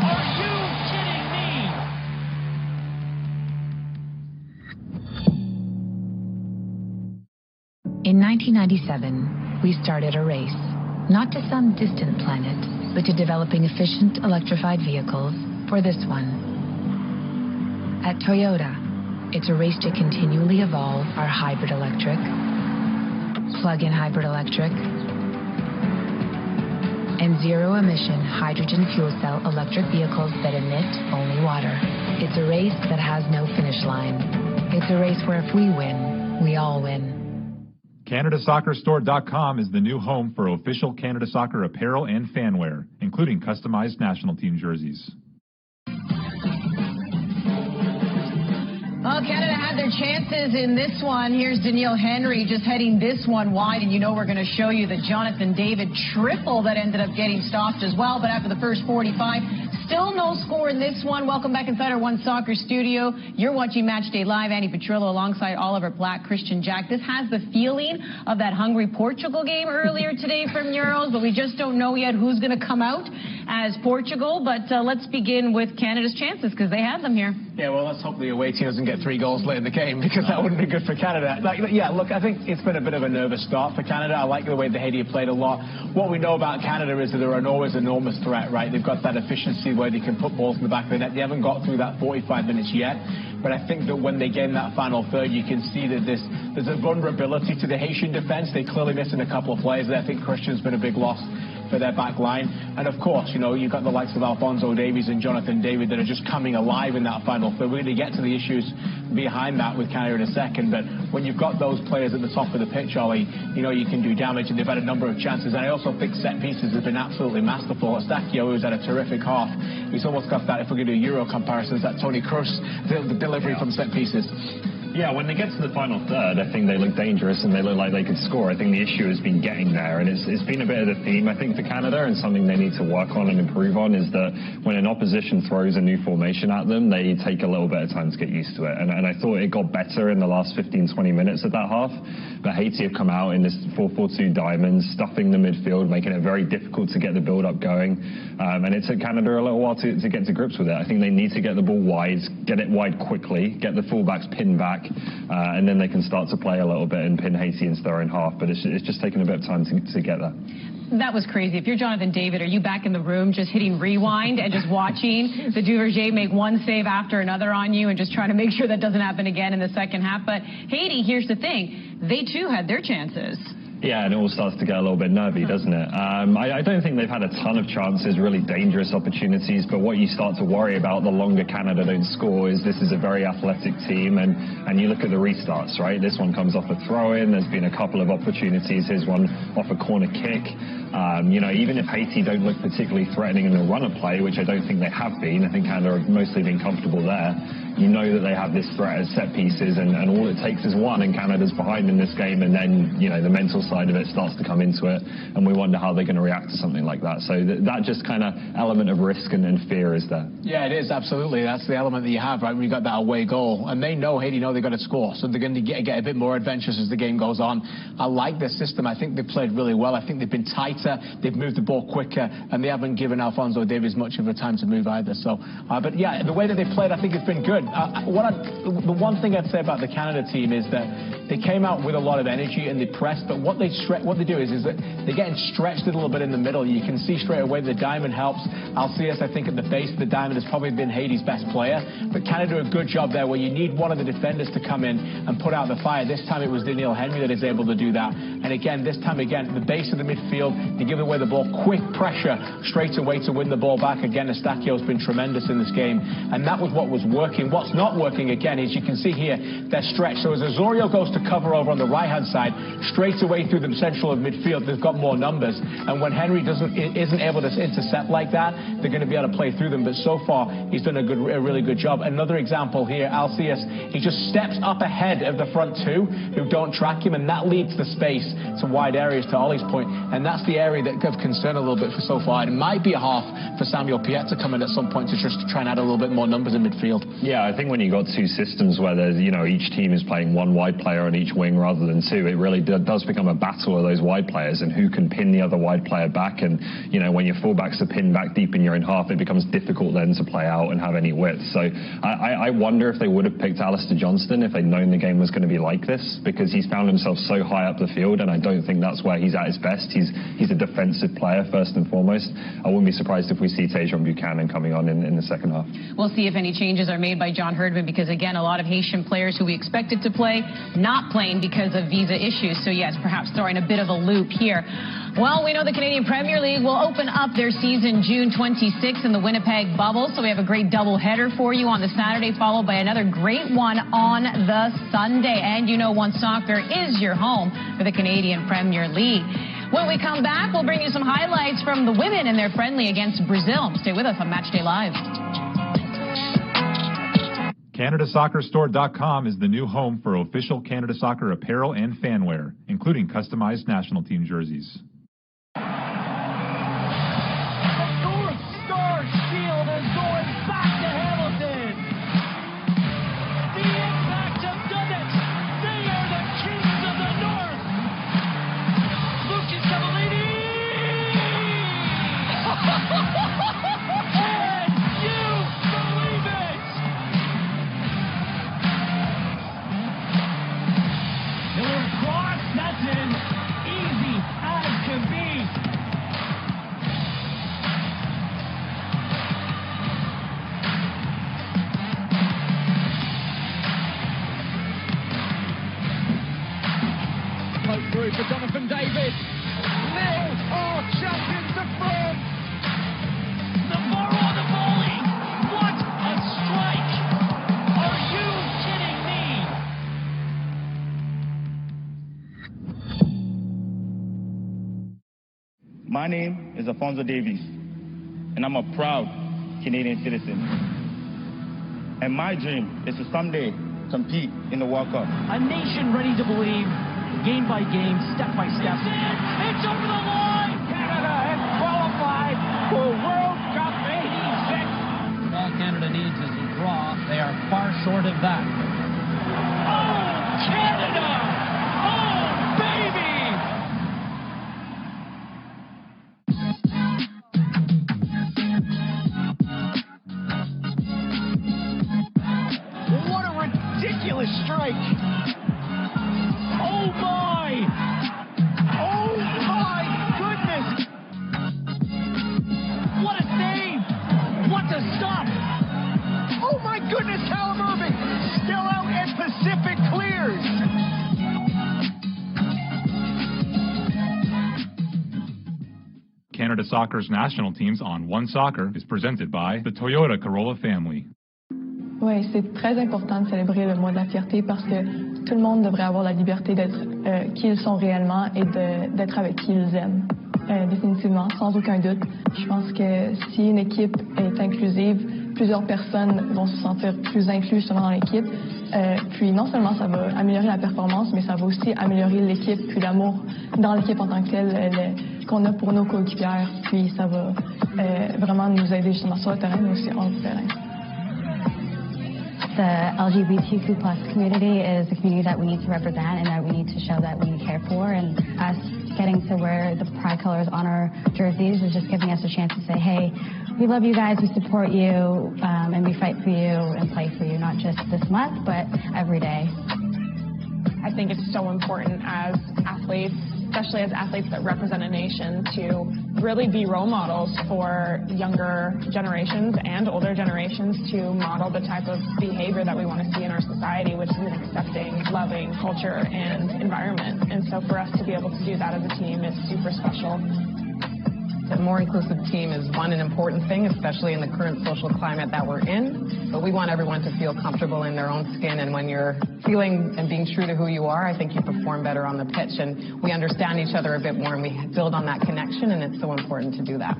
Are you kidding me? In 1997, we started a race, not to some distant planet, but to developing efficient electrified vehicles for this one. At Toyota, it's a race to continually evolve our hybrid electric, plug-in hybrid electric, and zero-emission hydrogen fuel cell electric vehicles that emit only water. It's a race that has no finish line. It's a race where if we win, we all win. CanadaSoccerStore.com is the new home for official Canada Soccer apparel and fanwear, including customized national team jerseys. Well, Canada had their chances in this one. Here's Daniil Henry just heading this one wide, and you know we're going to show you the Jonathan David triple that ended up getting stopped as well. But after the first 45, still no score in this one. Welcome back inside our One Soccer studio. You're watching Match Day Live. Andy Petrillo alongside Oliver Black, Christian Jack. This has the feeling of that Hungary-Portugal game earlier today from Euros, but we just don't know yet who's going to come out as Portugal. But let's begin with Canada's chances, because they had them here. Yeah, well, let's hope the away team doesn't get 3 goals late in the game, because that wouldn't be good for Canada. Yeah, look, I think it's been a bit of a nervous start for Canada. I like the way the Haiti have played a lot. What we know about Canada is that they're always an enormous threat, right? They've got that efficiency where they can put balls in the back of the net. They haven't got through that 45 minutes yet, but I think that when they gain that final third, you can see that there's a vulnerability to the Haitian defense. They're clearly missing a couple of players there. I think Christian's been a big loss. for their back line. And of course, you know, you've got the likes of Alphonso Davies and Jonathan David that are just coming alive in that final third. We're going to get to the issues behind that with Canada in a second, but when you've got those players at the top of the pitch, Ollie, you know you can do damage, and they've had a number of chances. And I also think set pieces have been absolutely masterful. Eustáquio, who's had a terrific half, he's almost got that, if we're going to do Euro comparisons, that Toni Kroos the delivery from set pieces. Yeah, when they get to the final third, I think they look dangerous and they look like they could score. I think the issue has been getting there, and it's been a bit of the theme, I think, for Canada, and something they need to work on and improve on is that when an opposition throws a new formation at them, they take a little bit of time to get used to it. And I thought it got better in the last 15-20 minutes of that half, but Haiti have come out in this 4-4-2 diamond, stuffing the midfield, making it very difficult to get the build-up going, and it took Canada a little while to get to grips with it. I think they need to get the ball wide, get it wide quickly, get the fullbacks pinned back, and then they can start to play a little bit and pin Haiti into their own half. But it's just taken a bit of time to get there. That was crazy. If you're Jonathan David, are you back in the room just hitting rewind and just watching the Duverger make one save after another on you and just trying to make sure that doesn't happen again in the second half? But Haiti, here's the thing. They, too, had their chances. Yeah, and it all starts to get a little bit nervy, doesn't it? I don't think they've had a ton of chances, really dangerous opportunities, but what you start to worry about the longer Canada don't score is this is a very athletic team, and you look at the restarts, right? This one comes off a throw-in, there's been a couple of opportunities, here's one off a corner kick. You know, even if Haiti don't look particularly threatening in the run of play, which I don't think they have been, I think Canada have mostly been comfortable there, you know that they have this threat as set pieces, and all it takes is one, and Canada's behind in this game, and then, you know, the mental side of it starts to come into it, and we wonder how they're going to react to something like that. So that just kind of element of risk and fear is there. Yeah, it is, absolutely. That's the element that you have, right, when you got that away goal. And Haiti know they've got to score, so they're going to get a bit more adventurous as the game goes on. I like their system. I think they've played really well. I think they've been tighter, they've moved the ball quicker, and they haven't given Alphonso Davies much of a time to move either. So, but yeah, the way that they played, I think it's been good. The one thing I'd say about the Canada team is that they came out with a lot of energy and they pressed, but what they do is that they're getting stretched a little bit in the middle. You can see straight away the diamond helps. Alcias, I think, at the base of the diamond has probably been Haiti's best player, but Canada do a good job there where you need one of the defenders to come in and put out the fire. This time it was Daniel Henry that is able to do that, and again, this time the base of the midfield, they give away the ball, quick pressure straight away to win the ball back. Again, Eustáquio's been tremendous in this game, and that was what was working. What's not working, again, is you can see here, they're stretched. So as Osorio goes to cover over on the right-hand side, straight away through the central of midfield, they've got more numbers. And when Henry isn't able to intercept like that, they're going to be able to play through them. But so far, he's done a really good job. Another example here, Alcias, he just steps up ahead of the front two who don't track him, and that leads the space to wide areas, to Ollie's point. And that's the area that of concern a little bit for so far. It might be a half for Samuel Piet to come in at some point to just try and add a little bit more numbers in midfield. Yeah, I think when you got two systems where there's, you know, each team is playing one wide player on each wing rather than two, it really does become a battle of those wide players and who can pin the other wide player back. And, you know, when your fullbacks are pinned back deep in your own half, it becomes difficult then to play out and have any width. So I wonder if they would have picked Alistair Johnston if they'd known the game was going to be like this, because he's found himself so high up the field, and I don't think that's where he's at his best. He's a defensive player first and foremost. I wouldn't be surprised if we see Tejon Buchanan coming on in the second half. We'll see if any changes are made by John Herdman, because again, a lot of Haitian players who we expected to play not playing because of visa issues. So yes, perhaps throwing a bit of a loop here. Well, we know the Canadian Premier League will open up their season June 26th in the Winnipeg bubble. So we have a great doubleheader for you on the Saturday, followed by another great one on the Sunday. And you know, One Soccer is your home for the Canadian Premier League. When we come back, we'll bring you some highlights from the women in their friendly against Brazil. Stay with us on Matchday Live. CanadaSoccerStore.com is the new home for official Canada Soccer apparel and fanwear, including customized national team jerseys. The North Star Shield is going back to Hamilton. The Impact have done it. They are the kings of the North. Lucas Cavallini. Can you believe it? Miller cross, that's in. Easy as can be. Float through for Jonathan David. They are champions of My name is Alfonso Davies, and I'm a proud Canadian citizen. And my dream is to someday compete in the World Cup. A nation ready to believe, game by game, step by step. It's over the line! Canada has qualified for World Cup 86! All Canada needs is a draw. They are far short of that. Oh, Canada! Oh, baby! What a ridiculous strike! Oh my! Oh my goodness! What a save! What a stop! Oh my goodness, Callum Irving! Still out and Pacific clears! Canada Soccer's national teams on One Soccer is presented by the Toyota Corolla family. Oui, c'est très important de célébrer le mois de la fierté parce que tout le monde devrait avoir la liberté d'être qui ils sont réellement et d'être avec qui ils aiment. Définitivement, sans aucun doute. Je pense que si une équipe est inclusive, plusieurs personnes vont se sentir plus inclus justement dans l'équipe. Puis non seulement ça va améliorer la performance, mais ça va aussi améliorer l'équipe, puis l'amour dans l'équipe en tant que telle qu'on a pour nos coéquipières. Puis ça va vraiment nous aider justement sur le terrain, mais aussi hors du terrain. The LGBTQ plus community is a community that we need to represent and that we need to show that we care for. And us getting to wear the pride colors on our jerseys is just giving us a chance to say, hey, we love you guys, we support you, and we fight for you and play for you, not just this month, but every day. I think it's so important as athletes, especially as athletes that represent a nation, to really be role models for younger generations and older generations to model the type of behavior that we want to see in our society, which is an accepting, loving culture and environment. And so for us to be able to do that as a team is super special. A more inclusive team is an important thing, especially in the current social climate that we're in. But we want everyone to feel comfortable in their own skin, and when you're feeling and being true to who you are, I think you perform better on the pitch, and we understand each other a bit more, and we build on that connection, and it's so important to do that.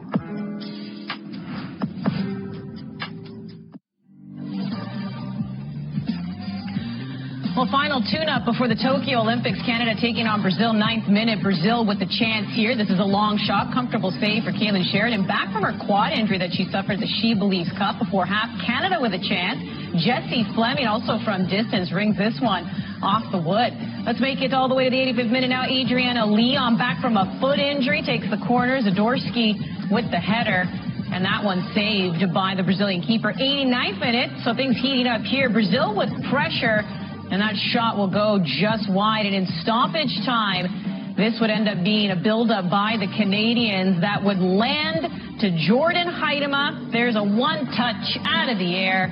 Well, final tune-up before the Tokyo Olympics. Canada taking on Brazil, 9th minute. Brazil with the chance here. This is a long shot. Comfortable save for Kaylin Sheridan. Back from her quad injury that she suffered at the She Believes Cup before half. Canada with a chance. Jessie Fleming also from distance rings this one off the wood. Let's make it all the way to the 85th minute now. Adriana Leon back from a foot injury. Takes the corner. Zadorsky with the header. And that one saved by the Brazilian keeper. 89th minute. So things heating up here. Brazil with pressure. And that shot will go just wide. And in stoppage time, this would end up being a build-up by the Canadians that would land to Jordan Huitema. There's a one-touch out of the air.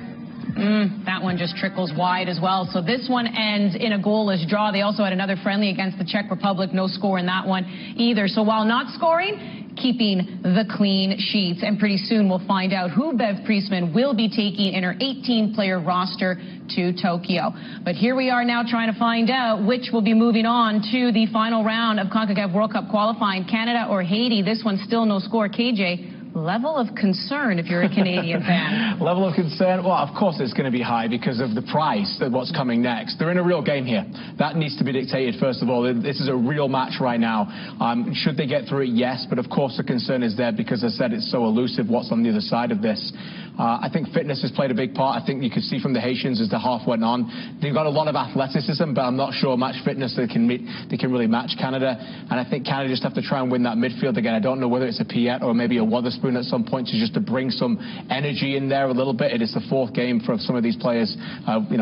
That one just trickles wide as well. So this one ends in a goalless draw. They also had another friendly against the Czech Republic. No score in that one either. So while not scoring, keeping the clean sheets. And pretty soon we'll find out who Bev Priestman will be taking in her 18-player roster to Tokyo. But here we are now trying to find out which will be moving on to the final round of CONCACAF World Cup qualifying, Canada or Haiti. This one's still no score. KJ, level of concern if you're a Canadian fan. Level of concern? Well, of course it's going to be high because of the price of what's coming next. They're in a real game here. That needs to be dictated, first of all. This is a real match right now. Should they get through it? Yes. But of course the concern is there because I said it's so elusive what's on the other side of this. I think fitness has played a big part. I think you could see from the Haitians as the half went on. They've got a lot of athleticism, but I'm not sure match fitness they can really match Canada. And I think Canada just have to try and win that midfield again. I don't know whether it's a Piet or maybe a Wotherspoon at some point to bring some energy in there a little bit. It is the fourth game for some of these players,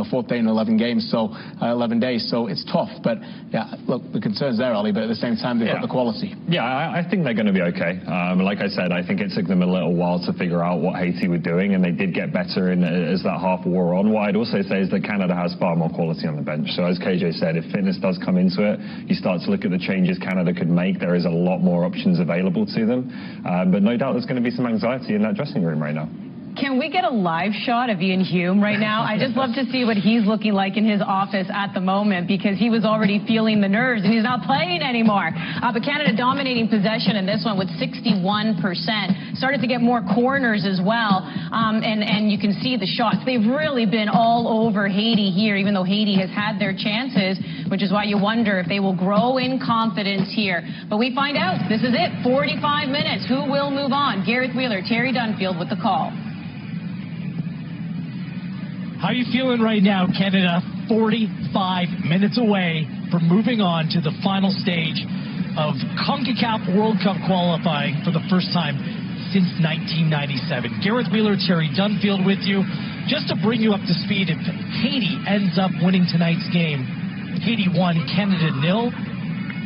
fourth day in 11 games, so 11 days. So it's tough. But yeah, look, the concern's there, Ollie, but at the same time, they've got the quality. Yeah, I think they're going to be okay. Like I said, I think it took them a little while to figure out what Haiti were doing, and they did get better as that half wore on. What I'd also say is that Canada has far more quality on the bench. So as KJ said, if fitness does come into it, you start to look at the changes Canada could make. There is a lot more options available to them. But no doubt there's going to be some anxiety in that dressing room right now. Can we get a live shot of Ian Hume right now? I just love to see what he's looking like in his office at the moment, because he was already feeling the nerves and he's not playing anymore. But Canada dominating possession in this one with 61%. Started to get more corners as well. And you can see the shots. They've really been all over Haiti here, even though Haiti has had their chances, which is why you wonder if they will grow in confidence here. But we find out. This is it. 45 minutes. Who will move on? Gareth Wheeler, Terry Dunfield with the call. How are you feeling right now, Canada? 45 minutes away from moving on to the final stage of CONCACAF World Cup qualifying for the first time since 1997. Gareth Wheeler, Terry Dunfield with you. Just to bring you up to speed, if Haiti ends up winning tonight's game, Haiti 1, Canada 0,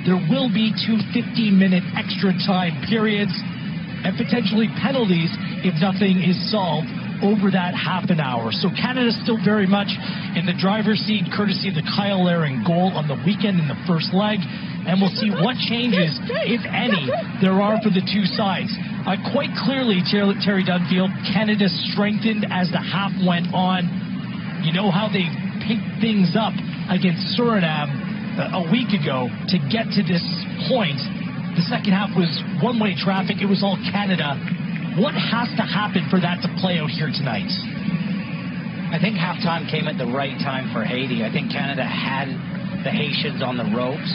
there will be 2 15-minute extra time periods and potentially penalties if nothing is solved over that half an hour. So Canada's still very much in the driver's seat, courtesy of the Kyle Laring goal on the weekend in the first leg. And we'll see what changes, if any, there are for the two sides. Quite clearly, Terry Dunfield, Canada strengthened as the half went on. You know how they picked things up against Suriname a week ago to get to this point. The second half was one-way traffic. It was all Canada. What has to happen for that to play out here tonight? I think halftime came at the right time for Haiti. I think Canada had the Haitians on the ropes.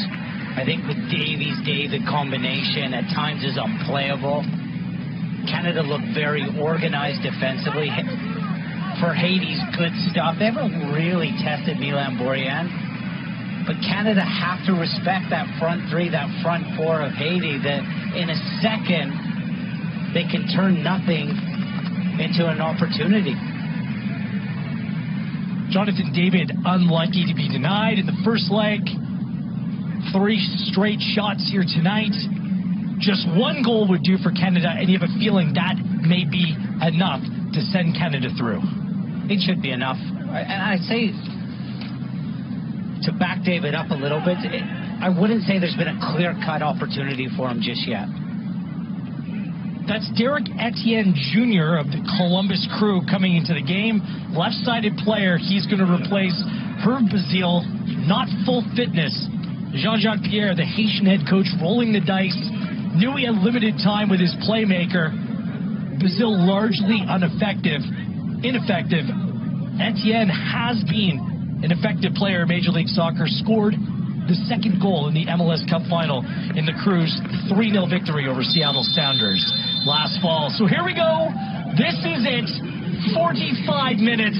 I think the Davies-David combination at times is unplayable. Canada looked very organized defensively. For Haiti's good stuff, they haven't really tested Milan Borjan. But Canada have to respect that front three, that front four of Haiti, that in a second they can turn nothing into an opportunity. Jonathan David unlucky to be denied in the first leg. 3 straight shots here tonight. Just 1 goal would do for Canada, and you have a feeling that may be enough to send Canada through. It should be enough. And I'd say, to back David up a little bit, I wouldn't say there's been a clear-cut opportunity for him just yet. That's Derek Etienne Jr. of the Columbus Crew coming into the game. Left-sided player. He's going to replace Herb Bazile, not full fitness. Jean-Jacques Pierre, the Haitian head coach, rolling the dice. Knew he had limited time with his playmaker. Bazile largely ineffective. Etienne has been an effective player in Major League Soccer, scored the second goal in the MLS Cup final in the Crew's 3-0 victory over Seattle Sounders last fall. So here we go. This is it. 45 minutes.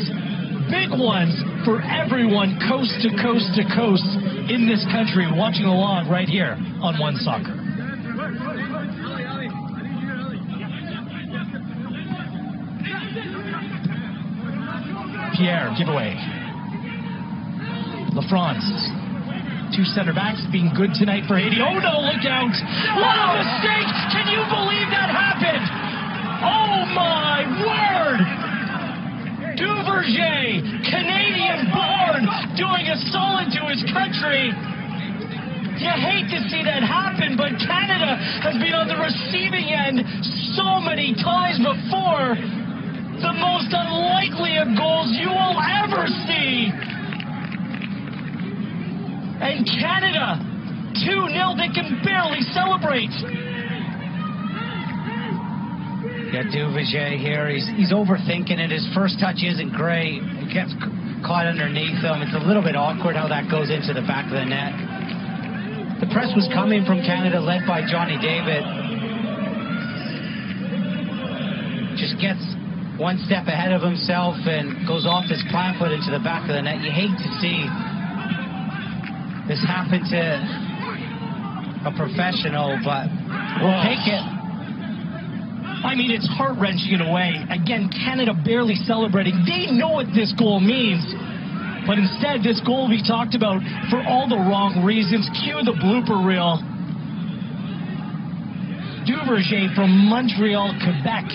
Big ones for everyone coast to coast to coast in this country watching along right here on One Soccer. Pierre, giveaway. LaFrance. 2 center backs being good tonight for Haiti. Oh no, look out! What a mistake! Can you believe that happened? Oh my word! Duverger, Canadian born, doing a solid to his country. You hate to see that happen, but Canada has been on the receiving end so many times before. The most unlikely of goals you will ever see. And Canada, 2-0, they can barely celebrate. Yeah, Duverger here, he's overthinking it. His first touch isn't great. It gets caught underneath him. It's a little bit awkward how that goes into the back of the net. The press was coming from Canada, led by Johnny David. Just gets 1 step ahead of himself and goes off his plant foot into the back of the net. You hate to see this happen to a professional, but we'll take it. I mean, it's heart-wrenching in a way. Again, Canada barely celebrating. They know what this goal means. But instead, this goal we talked about for all the wrong reasons. Cue the blooper reel. Duverger from Montreal, Quebec.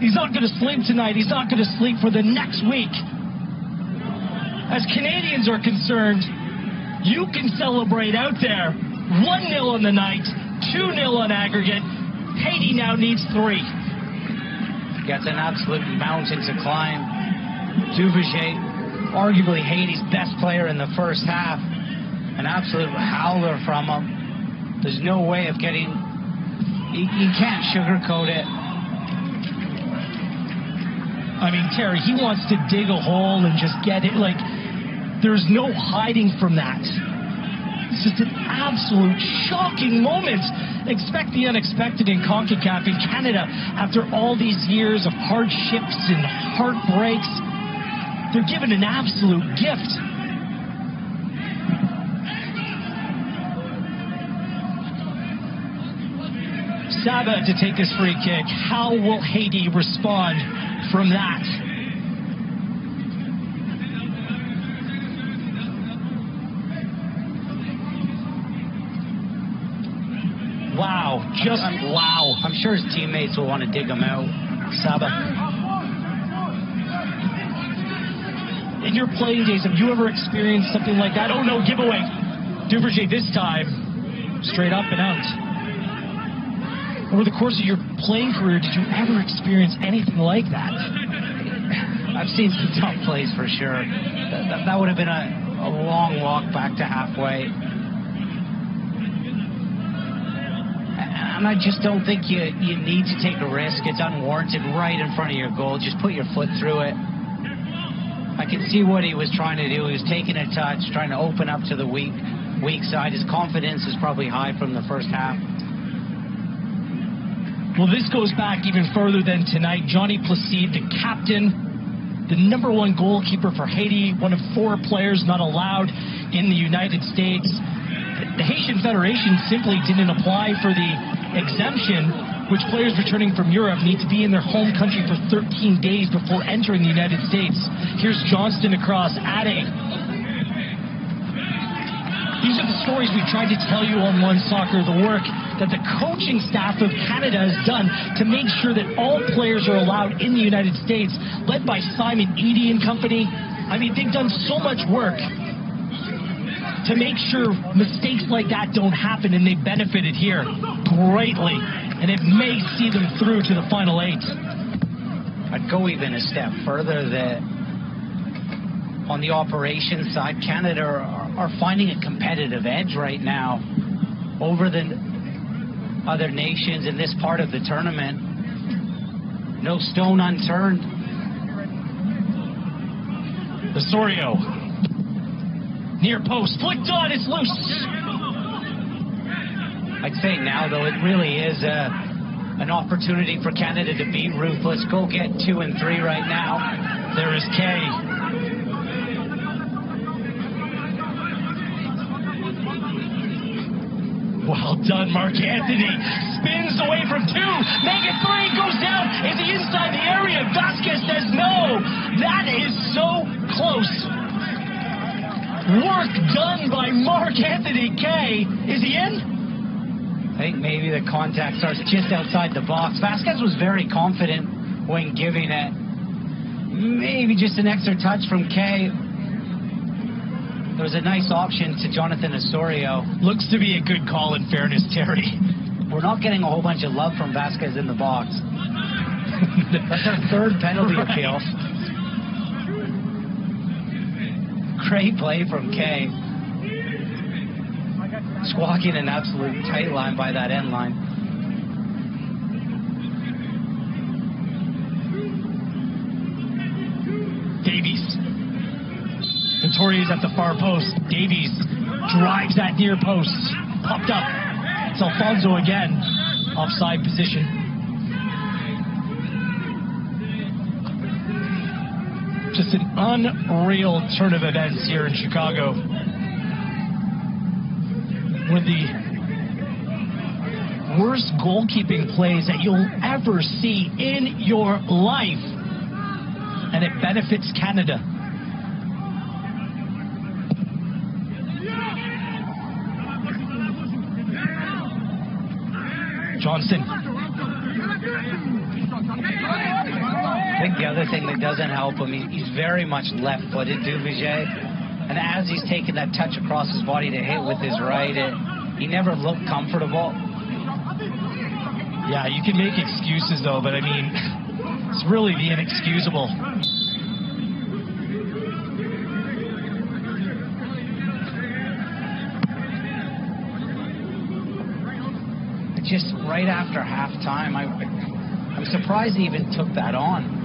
He's not going to sleep tonight. He's not going to sleep for the next week. As Canadians are concerned, you can celebrate out there. 1-0 on the night, 2-0 on aggregate. Haiti now needs 3. Gets an absolute mountain to climb. Duverger, arguably Haiti's best player in the first half. An absolute howler from him. There's no way of getting... You can't sugarcoat it. I mean, Terry, he wants to dig a hole and just get it. Like, there's no hiding from that. It's just an absolute shocking moment. Expect the unexpected in CONCACAF in Canada after all these years of hardships and heartbreaks. They're given an absolute gift. Saba to take this free kick. How will Haiti respond from that? Wow, just wow. I'm sure his teammates will want to dig him out. Saba. In your playing days, have you ever experienced something like that? Oh no, giveaway. Duverger this time, straight up and out. Over the course of your playing career, did you ever experience anything like that? I've seen some tough plays for sure. That would have been a long walk back to halfway. And I just don't think you need to take a risk. It's unwarranted right in front of your goal. Just put your foot through it. I can see what he was trying to do. He was taking a touch, trying to open up to the weak side. His confidence is probably high from the first half. Well, this goes back even further than tonight. Johnny Placide, the captain, the #1 goalkeeper for Haiti, one of 4 players not allowed in the United States. The Haitian Federation simply didn't apply for the exemption, which players returning from Europe need to be in their home country for 13 days before entering the United States. Here's Johnston across, Ade. These are the stories we tried to tell you on One Soccer, the work that the coaching staff of Canada has done to make sure that all players are allowed in the United States, led by Simon Eady and company. I mean, they've done so much work to make sure mistakes like that don't happen, and they benefited here greatly, and it may see them through to the final 8. I'd go even a step further that on the operations side, Canada are finding a competitive edge right now over the other nations in this part of the tournament. No stone unturned. Osorio. Near post, flicked on, it's loose. I'd say now, though, it really is an opportunity for Canada to be ruthless. Go get 2 and 3 right now. There is Kay. Well done, Mark Anthony. Spins away from 2. Make it 3. Goes down. Is he inside the area? Vasquez says no. That is so close. Work done by Mark Anthony Kay. Is he in? I think maybe the contact starts just outside the box. Vasquez was very confident when giving it. Maybe just an extra touch from Kay. There was a nice option to Jonathan Osorio. Looks to be a good call, in fairness, Terry. We're not getting a whole bunch of love from Vasquez in the box. That's our 3rd penalty appeal. Great play from Kay. Squawking an absolute tight line by that end line. Davies. Notorious at the far post. Davies drives that near post. Popped up. It's Alfonso again. Offside position. Just an unreal turn of events here in Chicago. One of the worst goalkeeping plays that you'll ever see in your life. And it benefits Canada. Johnson. I think the other thing that doesn't help him, he's very much left-footed, Duverger. And as he's taking that touch across his body to hit with his right, he never looked comfortable. Yeah, you can make excuses, though, but I mean, It's really the inexcusable. Just right after halftime, I'm surprised he even took that on.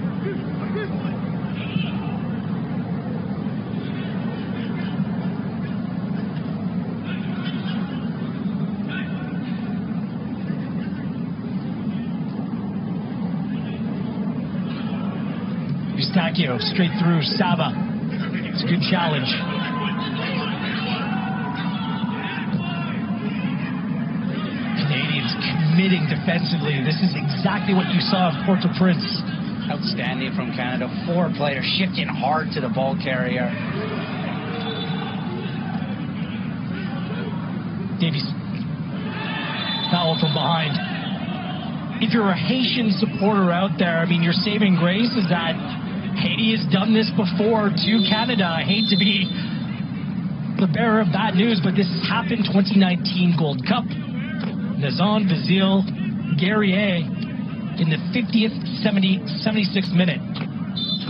Eustachio straight through Saba. It's a good challenge. Canadians committing defensively. This is exactly what you saw in Port-au-Prince. Outstanding from Canada. 4 players shifting hard to the ball carrier. Davies. Foul from behind. If you're a Haitian supporter out there, I mean, your saving grace is that Haiti has done this before to Canada. I hate to be the bearer of bad news, but this has happened. 2019 Gold Cup. Nazan Vasile Guerrier in the 50th, 76th minute.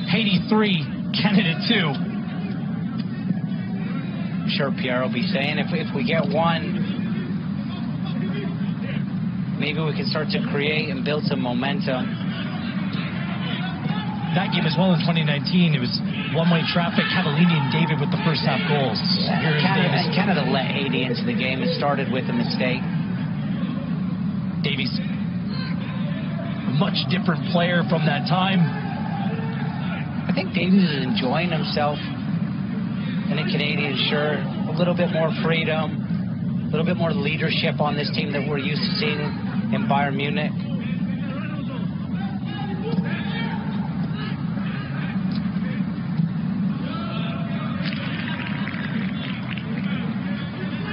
Haiti 3, Canada 2. I'm sure Pierre will be saying if we get one, maybe we can start to create and build some momentum. That game as well in 2019, it was one-way traffic. Cavallini and David with the first half goals. Canada let Haiti into the game. It started with a mistake. Davies, a much different player from that time. I think Davies is enjoying himself in a Canadian shirt. A little bit more freedom, a little bit more leadership on this team that we're used to seeing in Bayern Munich.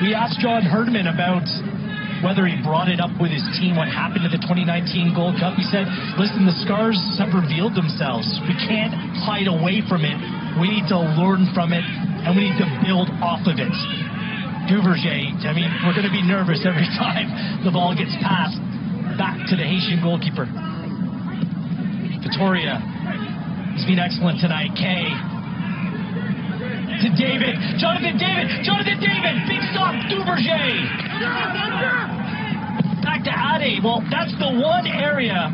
We asked John Herdman about whether he brought it up with his team, what happened to the 2019 Gold Cup. He said, listen, the scars have revealed themselves. We can't hide away from it. We need to learn from it, and we need to build off of it. Duverger, I mean, we're going to be nervous every time the ball gets passed back to the Haitian goalkeeper. Victoria has been excellent tonight. Kay to David. Jonathan David. Big stop. Duverger. Back to Ade. Well, that's the one area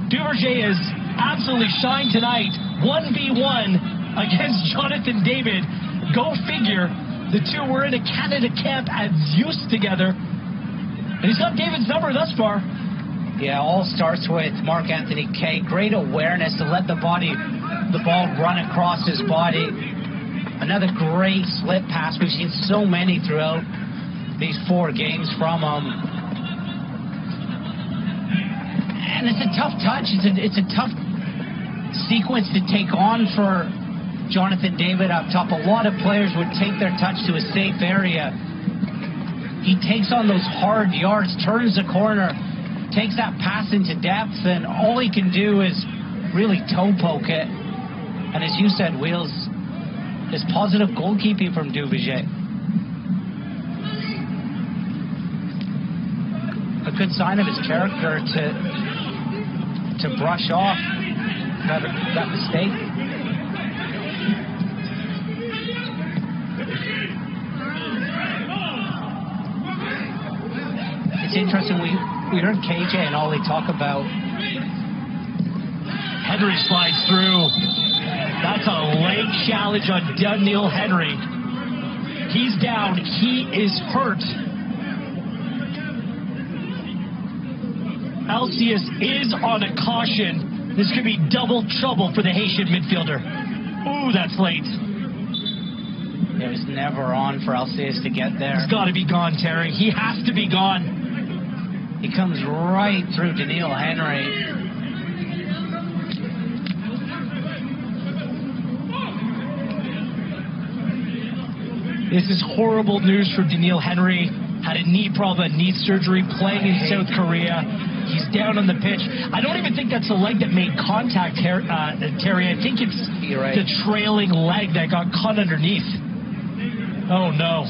Duverger has absolutely shined tonight. 1v1 against Jonathan David. Go figure. The two were in a Canada camp as youth together. And he's got David's number thus far. Yeah, all starts with Marc-Anthony Kaye. Great awareness to let the ball run across his body. Another great slip pass. We've seen so many throughout these 4 games from him. And it's a tough touch. It's a tough sequence to take on for Jonathan David up top. A lot of players would take their touch to a safe area. He takes on those hard yards, turns the corner, takes that pass into depth, and all he can do is really toe poke it. And as you said, Wheels, is positive goalkeeping from Duverger. A good sign of his character to brush off that mistake. It's interesting, we heard KJ and Ollie talk about Henry slides through. That's a late challenge on Daniel Henry. He's down. He is hurt. Alcius is on a caution. This could be double trouble for the Haitian midfielder. Ooh, that's late. It was never on for Alcius to get there. He's got to be gone, Terry. He has to be gone. He comes right through Daniel Henry. This is horrible news for Daniel Henry. Had a knee problem, knee surgery, playing in South Korea. He's down on the pitch. I don't even think that's the leg that made contact, Terry. I think it's the trailing leg that got caught underneath. Oh, no.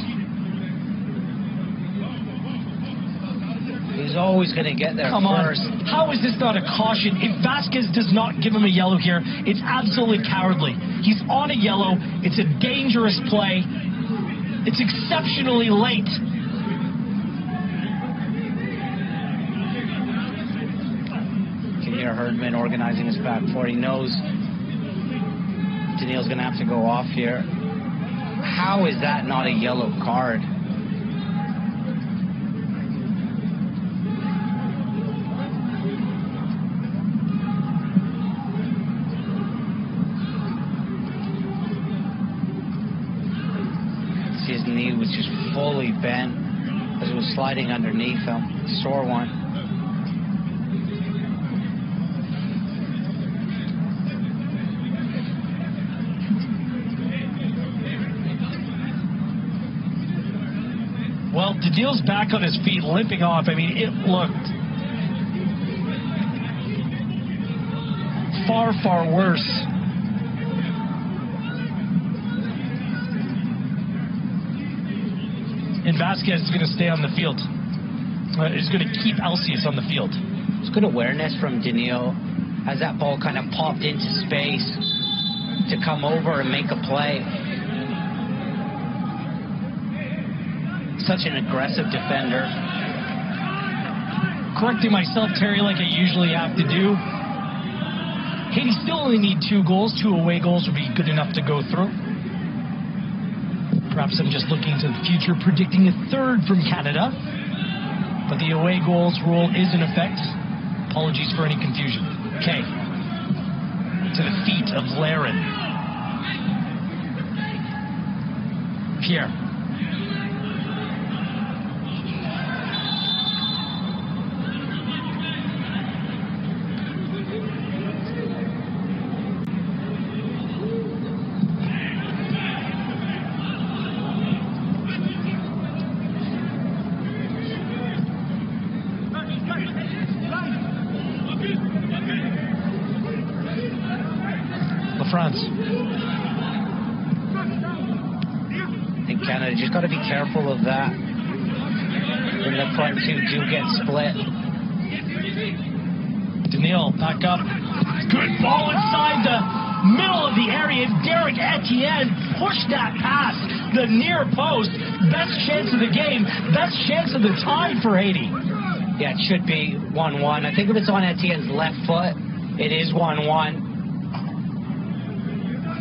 He's always going to get there first. On. How is this not a caution? If Vasquez does not give him a yellow here, it's absolutely cowardly. He's on a yellow. It's a dangerous play. It's exceptionally late. You can hear Herdman organizing his back four. He knows Daniil's going to have to go off here. How is that not a yellow card? See, his knee was just fully bent as it was sliding underneath him. Sore one. Well, Daniil's back on his feet, limping off. I mean, it looked far, far worse. And Vasquez is going to stay on the field. He's going to keep Alcius on the field. It's good awareness from Daniil as that ball kind of popped into space to come over and make a play. Such an aggressive defender. Correcting myself, Terry, like I usually have to do. Haiti still only need 2 goals. 2 away goals would be good enough to go through. Perhaps I'm just looking to the future, predicting a 3rd from Canada. But the away goals rule is in effect. Apologies for any confusion. Okay. To the feet of Laren. Pierre. France. I think Canada just got to be careful of that. When the front two do get split. Daniil back up. Good ball inside the middle of the area. Derek Etienne pushed that past the near post. Best chance of the game. Best chance of the tie for Haiti. Yeah, it should be 1-1. I think if it's on Etienne's left foot, it is 1-1.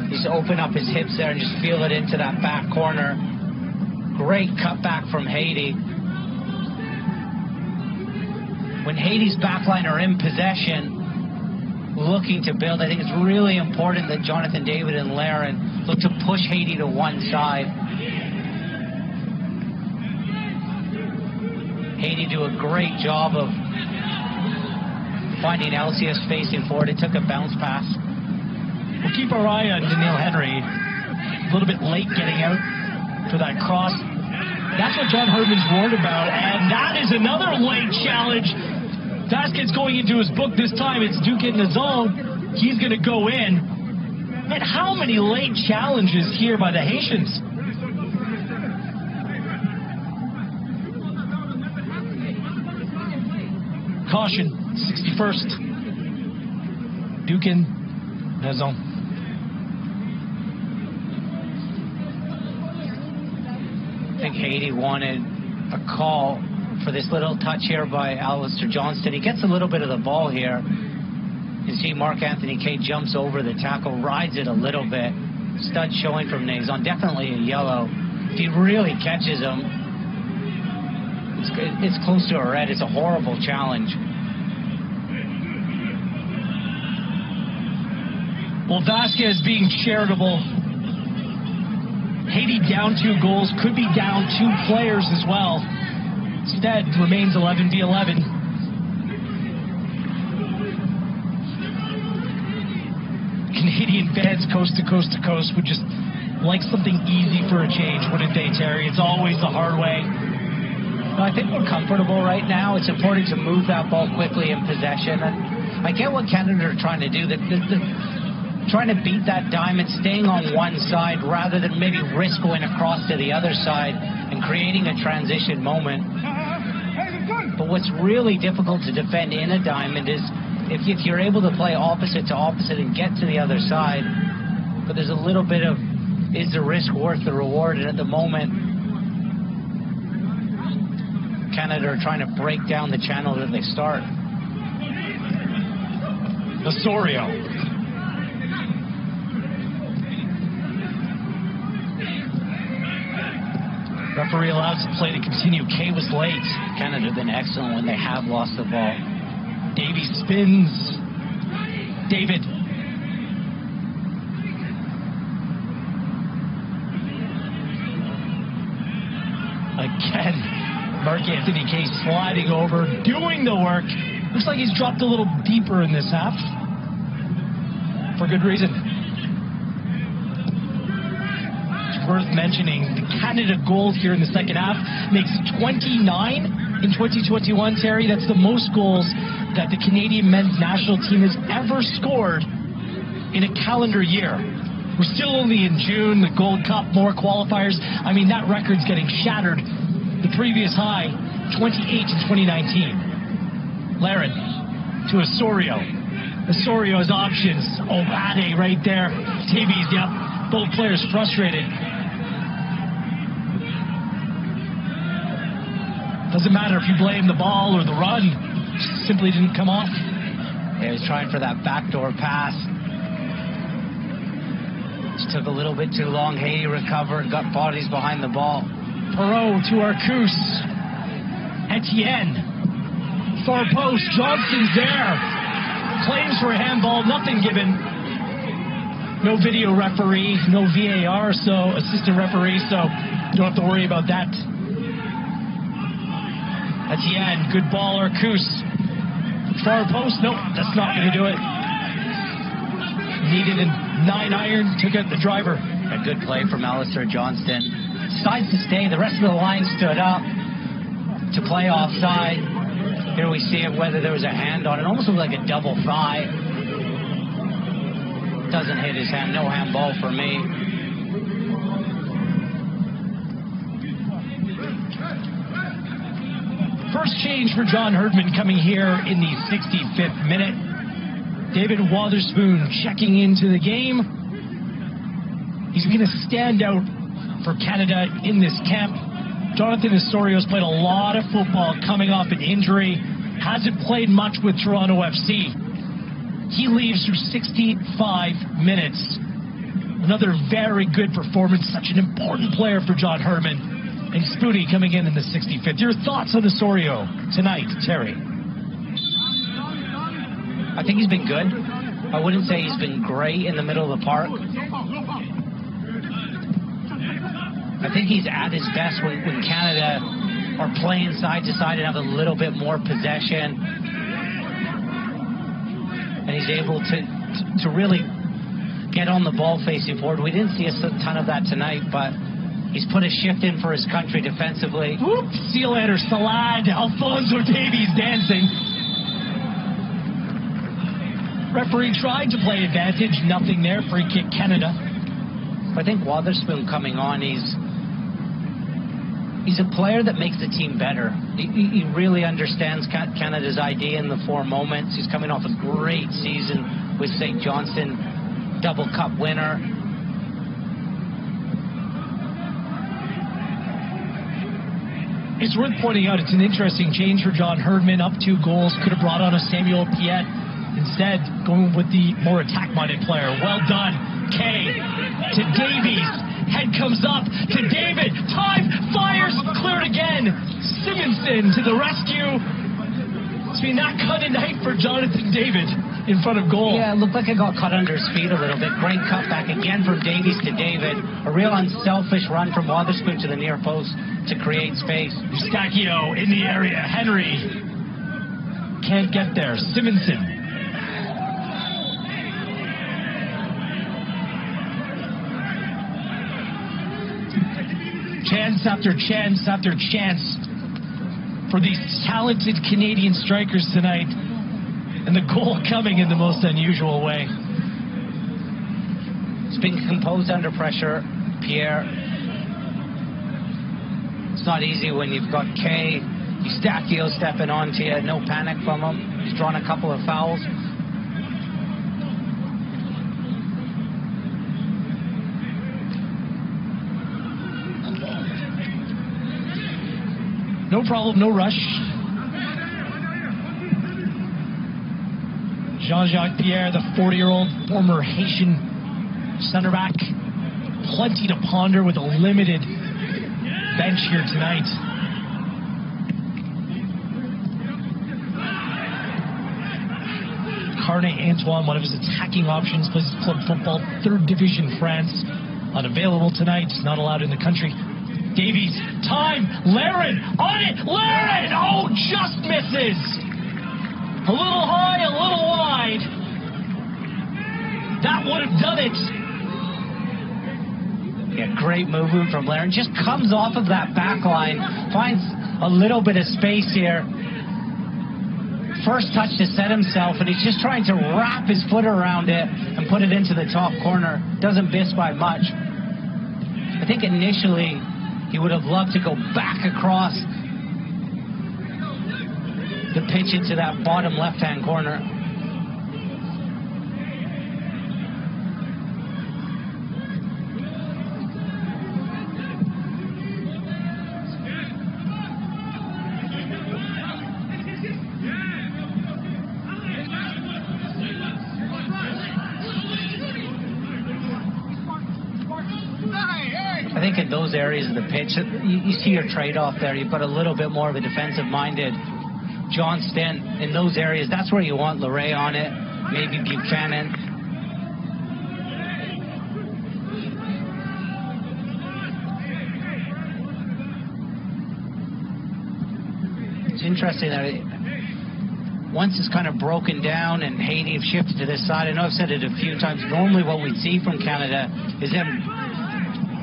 Just open up his hips there and just feel it into that back corner. Great cutback from Haiti. When Haiti's backline are in possession, looking to build, I think it's really important that Jonathan David and Laren look to push Haiti to one side. Haiti do a great job of finding Alcius facing forward. It took a bounce pass. We'll keep our eye on Daniil Henry. A little bit late getting out for that cross. That's what John Herdman's warned about. And that is another late challenge. Vasquez going into his book this time. It's Duke in the zone. He's going to go in. Man, how many late challenges here by the Haitians? Caution, 61st. Duke in the zone. I think Haiti wanted a call for this little touch here by Alistair Johnston. He gets a little bit of the ball here. You see Mark Anthony Kay jumps over the tackle, rides it a little bit. Stud showing from Nazon. Definitely a yellow. If he really catches him, it's close to a red. It's a horrible challenge. Well, Vasquez being charitable. Haiti down 2 goals, could be down 2 players as well. Instead, remains 11v11. Canadian fans coast to coast to coast would just like something easy for a change, wouldn't they, Terry? It's always the hard way. No, I think we're comfortable right now. It's important to move that ball quickly in possession. And I get what Canada are trying to do. Trying to beat that diamond, staying on one side rather than maybe risk going across to the other side and creating a transition moment. But what's really difficult to defend in a diamond is if you're able to play opposite to opposite and get to the other side, but there's a little bit of, is the risk worth the reward? And at the moment, Canada are trying to break down the channel that they start. Osorio. Referee allows the play to continue. Kay was late. Canada have been excellent when they have lost the ball. Davey spins. David. Again, Mark Anthony Kay sliding over, doing the work. Looks like he's dropped a little deeper in this half. For good reason. It's worth mentioning the Canada goal here in the second half makes 29 in 2021, Terry. That's the most goals that the Canadian men's national team has ever scored in a calendar year. We're still only in June, the Gold Cup, more qualifiers. I mean, that record's getting shattered. The previous high, 28 in 2019. Laren to Osorio. Osorio's options. Obade right there. Davies, yep. Both players frustrated. Doesn't matter if you blame the ball or the run. Simply didn't come off. Yeah, he was trying for that backdoor pass. Just took a little bit too long. Haiti recovered, got bodies behind the ball. Perot to Arcus. Etienne. Far post. Johnston's there. Claims for a handball. Nothing given. No video referee. No VAR. So assistant referee. So don't have to worry about that. Etienne. Good ball. Arcus. Far post. Nope. That's not going to do it. Needed a 9-iron. Took out the driver. A good play from Alistair Johnston. Decides to stay. The rest of the line stood up to play offside. Here we see it, whether there was a hand on it. Almost looked like a double thigh. Doesn't hit his hand. No handball for me. First change for John Herdman coming here in the 65th minute. David Wotherspoon checking into the game. He's been a standout for Canada in this camp. Jonathan Osorio's played a lot of football coming off an injury. Hasn't played much with Toronto FC. He leaves through 65 minutes. Another very good performance. Such an important player for John Herdman. And Spoody coming in the 65th. Your thoughts on Osorio tonight, Terry? I think he's been good. I wouldn't say he's been great in the middle of the park. I think he's at his best when Canada are playing side to side and have a little bit more possession. And he's able to really get on the ball facing forward. We didn't see a ton of that tonight, but he's put a shift in for his country defensively. Whoop! Sealander, Salad, Alphonso Davies dancing. Referee tried to play advantage. Nothing there. Free kick, Canada. I think Wotherspoon coming on, he's a player that makes the team better. He really understands Canada's idea in the 4 moments. He's coming off a great season with St. Johnson, double cup winner. It's worth pointing out it's an interesting change for John Herdman. Up 2 goals. Could have brought on a Samuel Piette. Instead, going with the more attack-minded player. Well done. Kay to Davies. Head comes up to David. Time fires. Cleared again. Simonson to the rescue. It's been that kind of night for Jonathan David in front of goal. Yeah, it looked like it got cut under his feet a little bit. Great cutback again from Davies to David. A real unselfish run from Wotherspoon to the near post to create space. Eustachio in the area. Henry can't get there. Simonson. Chance after chance after chance for these talented Canadian strikers tonight. And the goal coming in the most unusual way. It's being composed under pressure, Pierre. It's not easy when you've got Kay Eustachio stepping onto you. No panic from him. He's drawn a couple of fouls. No problem, no rush. Jean-Jacques Pierre, the 40-year-old former Haitian center back. Plenty to ponder with a limited bench here tonight. Carnet Antoine, one of his attacking options, plays club football, 3rd Division France. Unavailable tonight, not allowed in the country. Davies, time, Laren, on it, Laren! Oh, just misses! A little high, a little wide. That would have done it. Yeah, great movement from Laren. Just comes off of that back line, finds a little bit of space here. First touch to set himself, and he's just trying to wrap his foot around it and put it into the top corner. Doesn't miss by much. I think initially he would have loved to go back across the pitch into that bottom left-hand corner. I think in those areas of the pitch, you see your trade-off there. You've got a little bit more of a defensive-minded Johnston. In those areas, that's where you want Leray on it, maybe Buchanan. It's interesting that once it's kind of broken down and Haiti have shifted to this side, I know I've said it a few times, normally what we'd see from Canada is them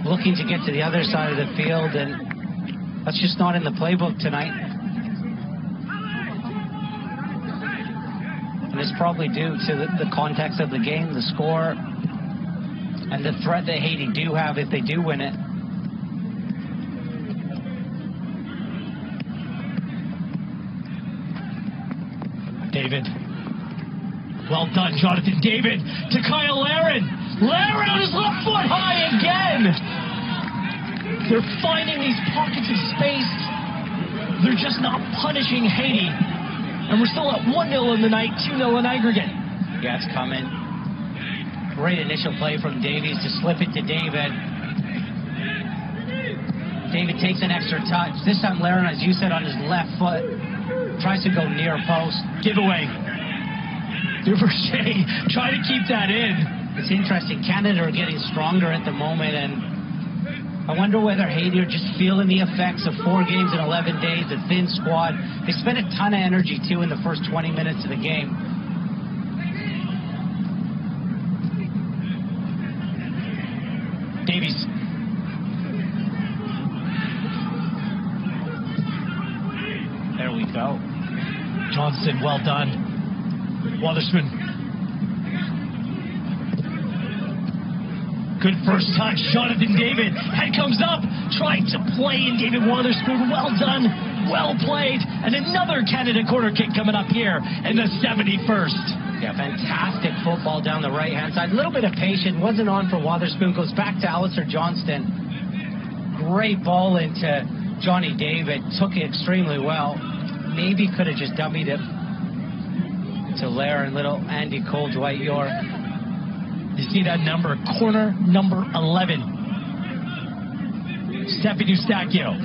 looking to get to the other side of the field, and that's just not in the playbook tonight. And it's probably due to the context of the game, the score, and the threat that Haiti do have if they do win it. David. Well done, Jonathan David to Kyle Laren. Laren on his left foot high again. They're finding these pockets of space. They're just not punishing Haiti. And we're still at 1-0 in the night, 2-0 in aggregate. Yeah, it's coming. Great initial play from Davies to slip it to David. David takes an extra touch. This time Laren, as you said, on his left foot. Tries to go near post. Giveaway. Duverger trying to keep that in. It's interesting. Canada are getting stronger at the moment, and I wonder whether Haiti are just feeling the effects of 4 games in 11 days, a thin squad. They spent a ton of energy, too, in the first 20 minutes of the game. Davies. There we go. Johnston, well done. Wotherspoon. Good first touch. Jonathan David. Head comes up. Trying to play in David Wotherspoon. Well done. Well played. And another Canada corner kick coming up here in the 71st. Yeah, fantastic football down the right-hand side. A little bit of patience. Wasn't on for Wotherspoon. Goes back to Alistair Johnston. Great ball into Johnny David. Took it extremely well. Maybe could have just dummied it to Laren, little Andy Cole, Dwight York. You see that number, corner number 11. Stefan Eustachio.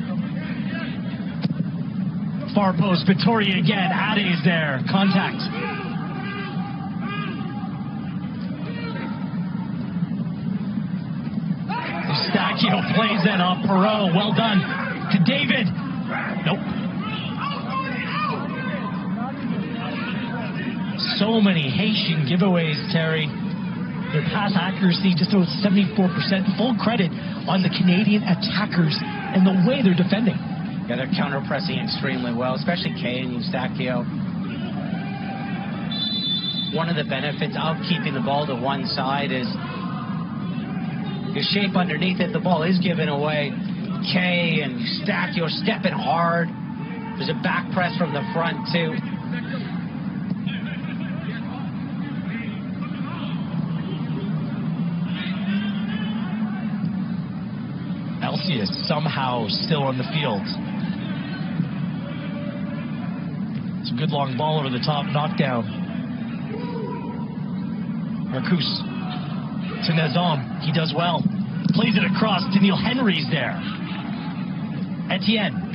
Far post, Vittoria again. Ade is there. Contact. Eustachio plays that off Perot. Well done to David. Nope. So many Haitian giveaways, Terry. Their pass accuracy just over 74%. Full credit on the Canadian attackers and the way they're defending. Yeah, they're counter-pressing extremely well, especially Kay and Eustachio. One of the benefits of keeping the ball to one side is your shape underneath it. The ball is given away. Kay and Eustachio stepping hard. There's a back press from the front, too. Elsie is somehow still on the field. It's a good long ball over the top, knockdown. Marcus to Nazam. He does well. Plays it across. Daniil Henry's there. Etienne.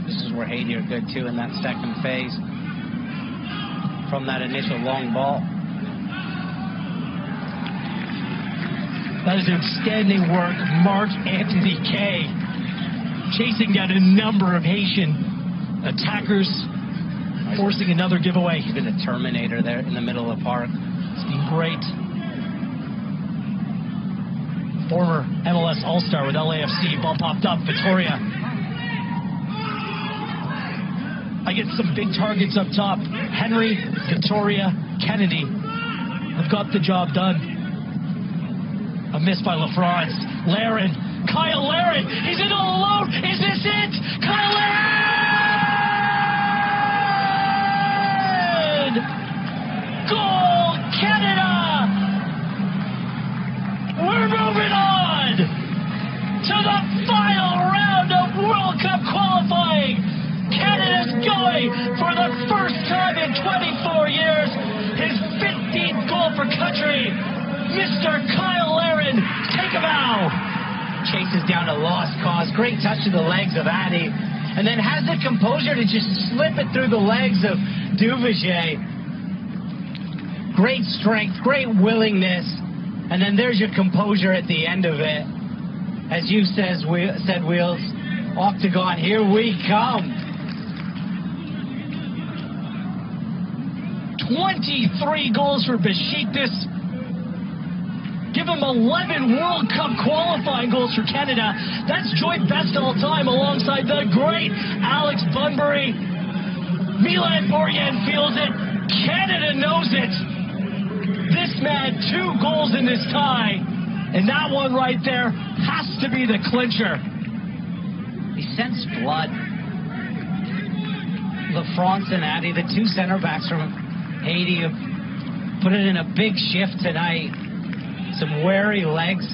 This is where Haiti are good, too, in that second phase. From that initial long ball. That is outstanding work. Mark Anthony Kay chasing down a number of Haitian attackers, forcing another giveaway. He's been a Terminator there in the middle of the park. It's been great. Former MLS All-Star with LAFC. Ball popped up. Victoria. I get some big targets up top. Henry, Victoria, Kennedy have got the job done. A miss by LaFrance. Laren. Kyle Laren. He's in all alone. Is this it? Kyle Laren! Goal, Canada! We're moving on to the final round of World Cup qualifying. Canada's going for the first time in 24 years. His 15th goal for country. Mr. Kyle Laren, take a bow. Chases down a lost cause. Great touch to the legs of Addy. And then has the composure to just slip it through the legs of Duvigier. Great strength, great willingness. And then there's your composure at the end of it. As you said, Wheels, Octagon, here we come. 23 goals for Besiktas. Give him 11 World Cup qualifying goals for Canada. That's joint best all time alongside the great Alex Bunbury. Milan Borjan feels it. Canada knows it. This man, 2 goals in this tie. And that one right there has to be the clincher. He sensed blood. LaFrance and Addy, the 2 center backs from Haiti, have put it in a big shift tonight. Some wary legs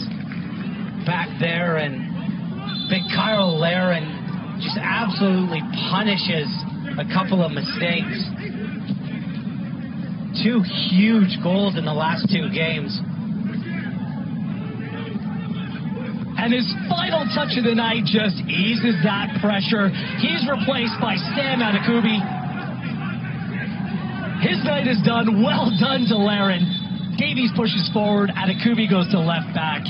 back there, and big Kyle Laren just absolutely punishes a couple of mistakes. 2 huge goals in the last 2 games. And his final touch of the night just eases that pressure. He's replaced by Sam Adekubi. His night is done. Well done to Laren. Davies pushes forward. Adekubi goes to left back.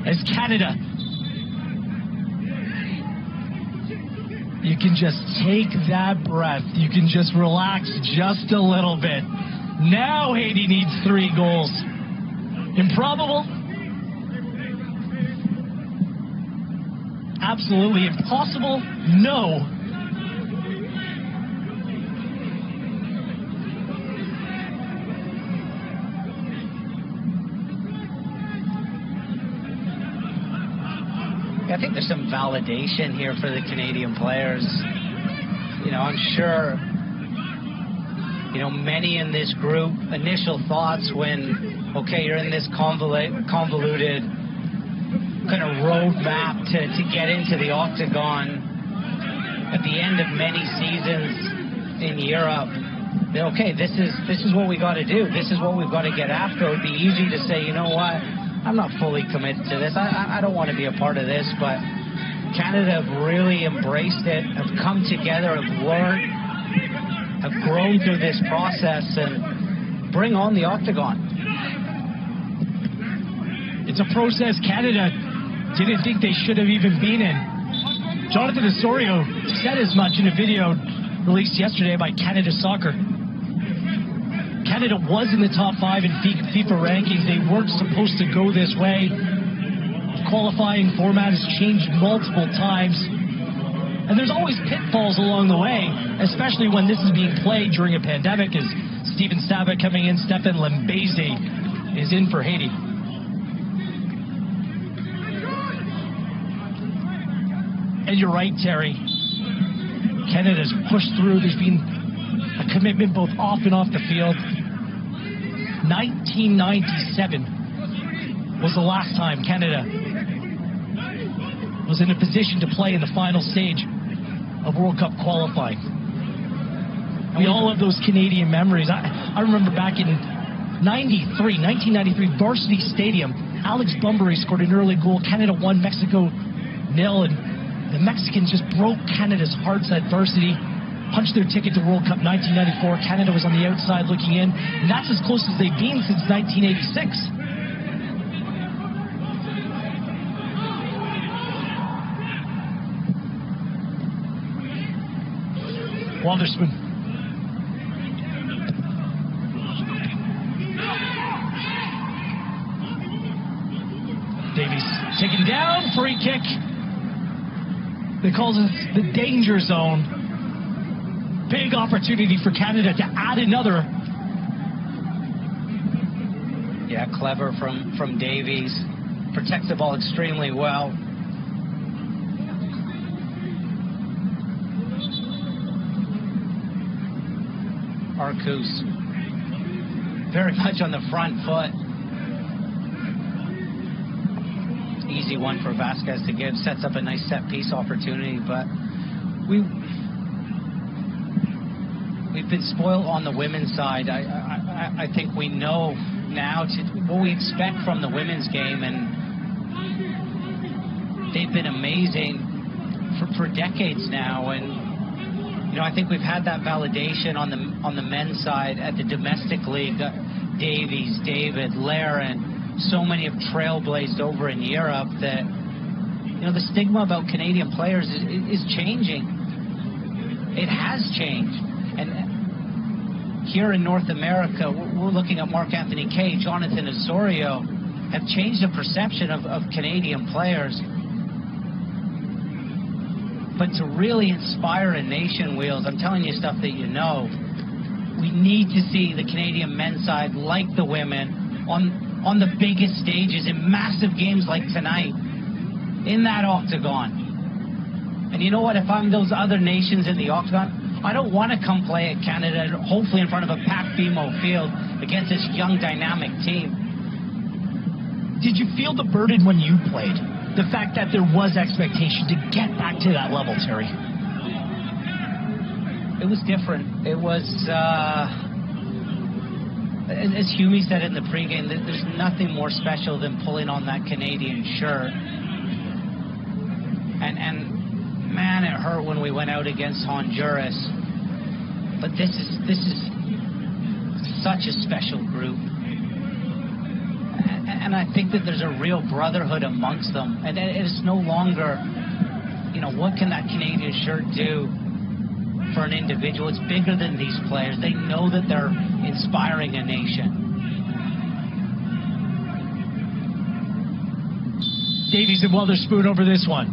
As Canada, you can just take that breath. You can just relax just a little bit. Now Haiti needs 3 goals. Improbable? Absolutely impossible? No. I think there's some validation here for the Canadian players. You know, I'm sure, you know, many in this group, initial thoughts when, okay, you're in this convoluted kind of roadmap to get into the Octagon at the end of many seasons in Europe. Okay, this is what we got to do. This is what we've got to get after. It would be easy to say, you know what, I'm not fully committed to this. I don't want to be a part of this, but Canada have really embraced it, have come together, have learned, have grown through this process, and bring on the Octagon. It's a process Canada didn't think they should have even been in. Jonathan Osorio said as much in a video released yesterday by Canada Soccer. Canada was in the top 5 in FIFA rankings. They weren't supposed to go this way. The qualifying format has changed multiple times. And there's always pitfalls along the way, especially when this is being played during a pandemic, as Steven Sava coming in, Stefan Lembeze is in for Haiti. And you're right, Terry. Canada's pushed through. There's been a commitment both off and off the field. 1997 was the last time Canada was in a position to play in the final stage of World Cup qualifying. We all have those Canadian memories. I remember back in 1993, Varsity Stadium, Alex Bunbury scored an early goal. Canada won, Mexico 0, and the Mexicans just broke Canada's hearts at varsity, punched their ticket to World Cup 1994. Canada was on the outside looking in, and that's as close as they've been since 1986. Walderspoon. Davies taken down, free kick. They call this the danger zone. Big opportunity for Canada to add another. Yeah, clever from Davies. Protects the ball extremely well. Arcus very much on the front foot. Easy one for Vasquez to give. Sets up a nice set piece opportunity, but we've been spoiled on the women's side. I think we know now what we expect from the women's game, and they've been amazing for decades now. And you know, I think we've had that validation on the men's side at the domestic league. Davies, David, Laren, so many have trailblazed over in Europe that, you know, the stigma about Canadian players is changing. It has changed. And here in North America, we're looking at Marc-Anthony Kaye, Jonathan Osorio, have changed the perception of Canadian players. But to really inspire a nation, Wheels, I'm telling you stuff that you know, we need to see the Canadian men's side, like the women, on the biggest stages in massive games like tonight, in that octagon. And you know what? If I'm those other nations in the octagon, I don't want to come play at Canada, hopefully in front of a packed BMO field against this young, dynamic team. Did you feel the burden when you played? The fact that there was expectation to get back to that level, Terry? It was different. It was, as Humie said in the pregame, there's nothing more special than pulling on that Canadian shirt. And man, it hurt when we went out against Honduras. But this is such a special group. And I think that there's a real brotherhood amongst them. And it's no longer, you know, what can that Canadian shirt do for an individual? It's bigger than these players. They know that they're inspiring a nation. Davies and Walderspoon over this one.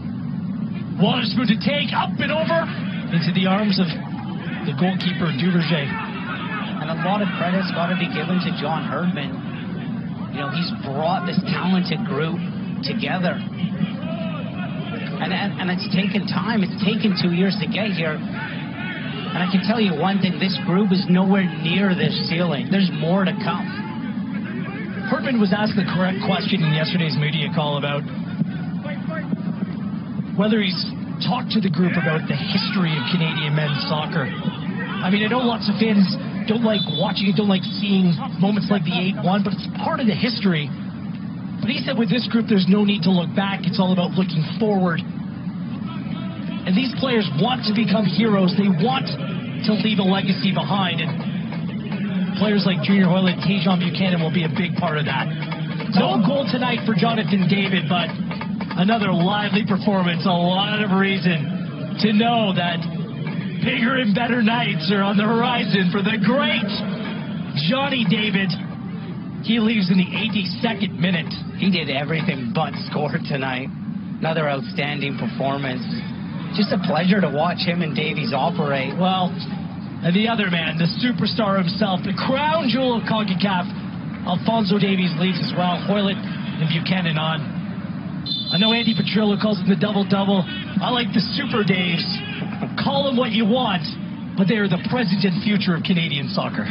Walderspoon to take, up and over, into the arms of the goalkeeper, Duverger. And a lot of credit's got to be given to John Herdman. You know, he's brought this talented group together. And it's taken time. It's taken 2 years to get here. And I can tell you one thing, this group is nowhere near this ceiling. There's more to come. Herdman was asked the correct question in yesterday's media call about whether he's talked to the group about the history of Canadian men's soccer. I mean, I know lots of fans don't like watching it, don't like seeing moments like the 8-1, but it's part of the history. But he said with this group, there's no need to look back. It's all about looking forward. And these players want to become heroes. They want to leave a legacy behind. And players like Junior Hoylett, Tajon Buchanan will be a big part of that. No goal tonight for Jonathan David, but another lively performance. A lot of reason to know that bigger and better nights are on the horizon for the great Johnny David. He leaves in the 82nd minute. He did everything but score tonight. Another outstanding performance. Just a pleasure to watch him and Davies operate. Well, and the other man, the superstar himself, the crown jewel of CONCACAF, Alphonso Davies leaves as well. Hoylett and Buchanan on. I know Andy Petrillo calls it the double-double. I like the Super Daves. Call them what you want, but they are the present and future of Canadian soccer.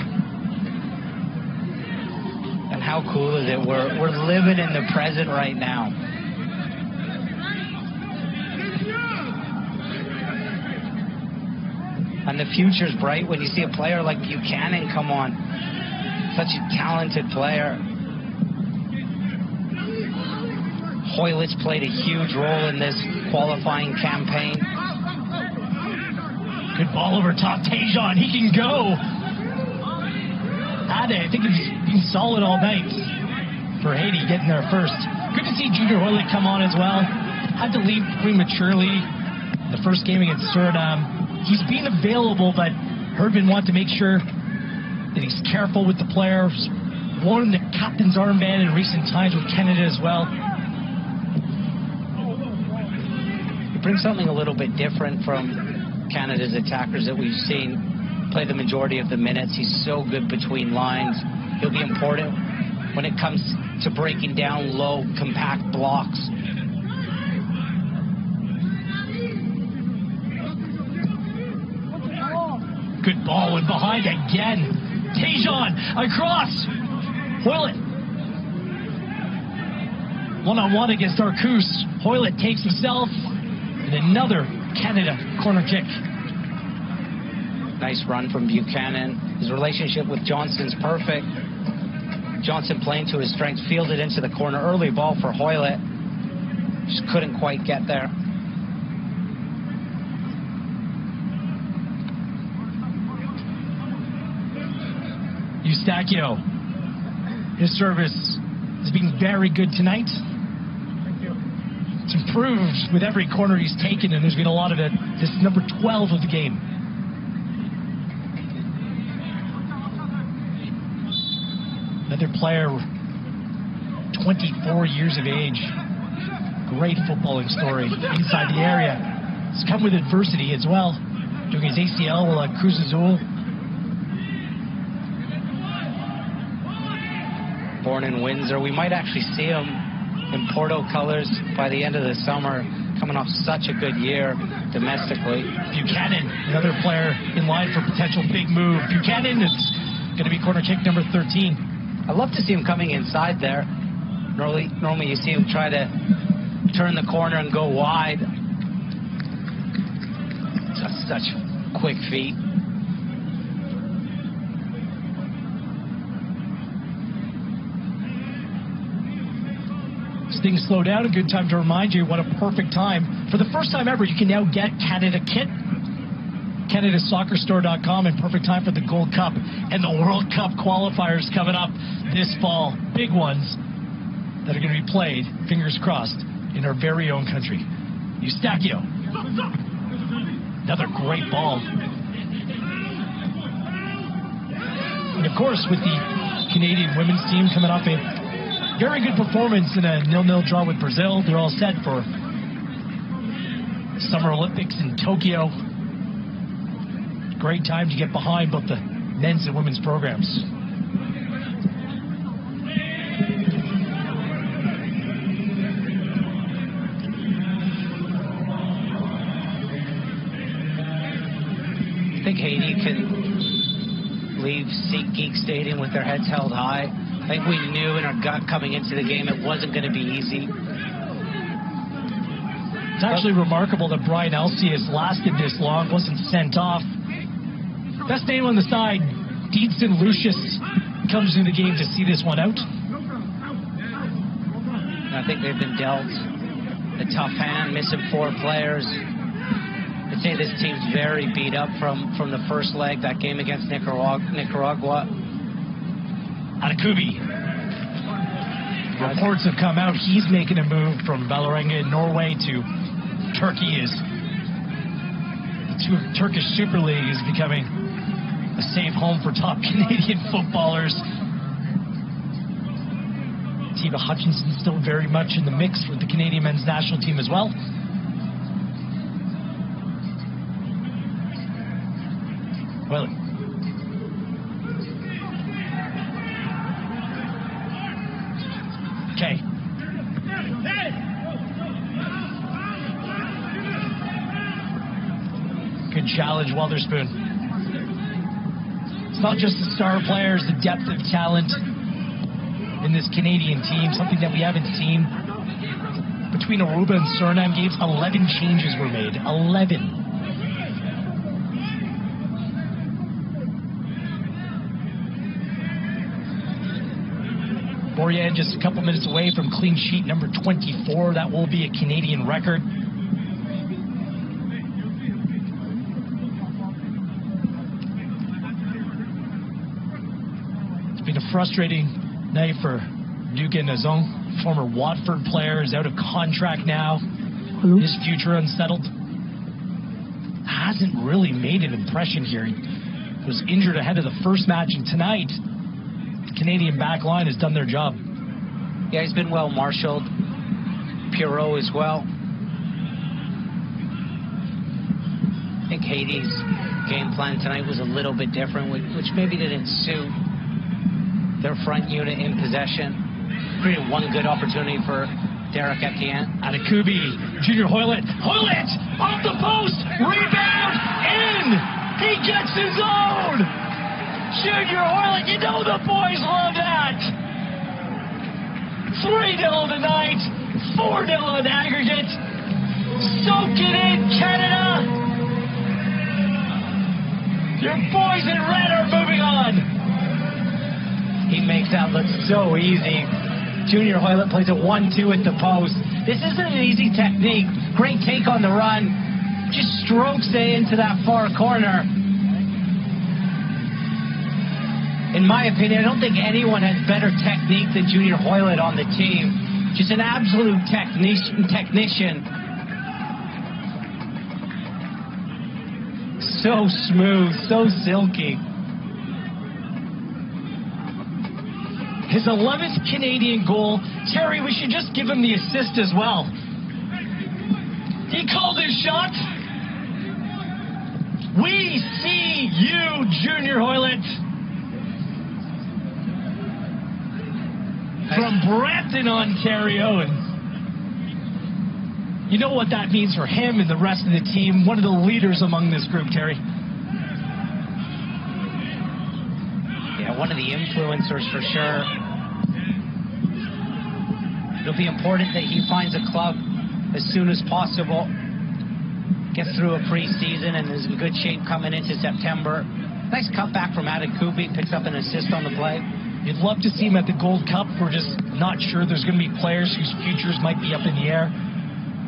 And how cool is it? We're living in the present right now. And the future's bright when you see a player like Buchanan come on. Such a talented player. Hoylett's played a huge role in this qualifying campaign. Good ball over top. Tejan, he can go. Ade, I think he's been solid all night for Haiti getting there first. Good to see Junior Hoylett come on as well. Had to leave prematurely the first game against Suriname. He's been available, but Herdman wanted to make sure that he's careful with the players. Worn the captain's armband in recent times with Canada as well. He brings something a little bit different from Canada's attackers that we've seen play the majority of the minutes. He's so good between lines. He'll be important when it comes to breaking down low, compact blocks. Good ball went behind again. Tejan across. Hoylett. One-on-one against Arcus. Hoylett takes himself. And another Canada corner kick. Nice run from Buchanan. His relationship with Johnson's perfect. Johnson playing to his strength, fielded into the corner. Early ball for Hoylett. Just couldn't quite get there. Eustachio. His service has been very good tonight. It's improved with every corner he's taken, and there's been a lot of it. This is number 12 of the game. Another player, 24 years of age. Great footballing story inside the area. It's come with adversity as well. Doing his ACL while at Cruz Azul. Born in Windsor. We might actually see him in Porto colors by the end of the summer, coming off such a good year domestically. Buchanan, another player in line for potential big move. Buchanan is going to be corner kick number 13. I'd love to see him coming inside there. Normally you see him try to turn the corner and go wide. Just such quick feet. Things slow down. A good time to remind you what a perfect time. For the first time ever, you can now get Canada kit. CanadaSoccerStore.com, and perfect time for the Gold Cup and the World Cup qualifiers coming up this fall. Big ones that are going to be played, fingers crossed, in our very own country. Eustachio. Another great ball. And of course, with the Canadian women's team coming off a very good performance in a 0-0 draw with Brazil. They're all set for Summer Olympics in Tokyo. Great time to get behind both the men's and women's programs. I think Haiti can leave SeatGeek Stadium with their heads held high. I think we knew in our gut coming into the game it wasn't going to be easy. It's actually remarkable that Brian Elsey has lasted this long, wasn't sent off. Best name on the side, Deedson Lucius, comes in the game to see this one out. I think they've been dealt a tough hand, missing 4 players. I'd say this team's very beat up from the first leg, that game against Nicaragua. Adakubi. Reports have come out. He's making a move from Vålerenga in Norway to Turkey. The Turkish Super League is becoming a safe home for top Canadian footballers. Tiva Hutchinson still very much in the mix with the Canadian men's national team as well. Well, okay. challenge, Weatherspoon. It's not just the star players, the depth of talent in this Canadian team, something that we haven't seen. Between Aruba and Suriname games, 11 changes were made. 11. Bourrier just a couple minutes away from clean sheet number 24. That will be a Canadian record. It's been a frustrating night for Duke Nazon, former Watford player, is out of contract now. His future unsettled. Hasn't really made an impression here. He was injured ahead of the first match, and tonight Canadian back line has done their job. Yeah, he's been well marshaled. Pierrot as well. I think Haiti's game plan tonight was a little bit different, which maybe didn't suit their front unit in possession. Created one good opportunity for Derek Etienne. Adekubi, Junior Hoylett. Hoylett off the post, rebound in. He gets his own. Junior Hoylett, you know the boys love that. 3-0 tonight, 4-0 in aggregate. Soak it in, Canada. Your boys in red are moving on. He makes that look so easy. Junior Hoylett plays a 1-2 at the post. This isn't an easy technique. Great take on the run. Just strokes it into that far corner. In my opinion, I don't think anyone has better technique than Junior Hoylett on the team. Just an absolute technician. So smooth, so silky. His 11th Canadian goal. Terry, we should just give him the assist as well. He called his shot. We see you, Junior Hoylett. From Brampton, Ontario. And you know what that means for him and the rest of the team. One of the leaders among this group, Terry. Yeah, one of the influencers for sure. It'll be important that he finds a club as soon as possible. Gets through a preseason and is in good shape coming into September. Nice cutback from Adekubi. Picks up an assist on the play. You'd love to see him at the Gold Cup. We're just not sure. There's going to be players whose futures might be up in the air.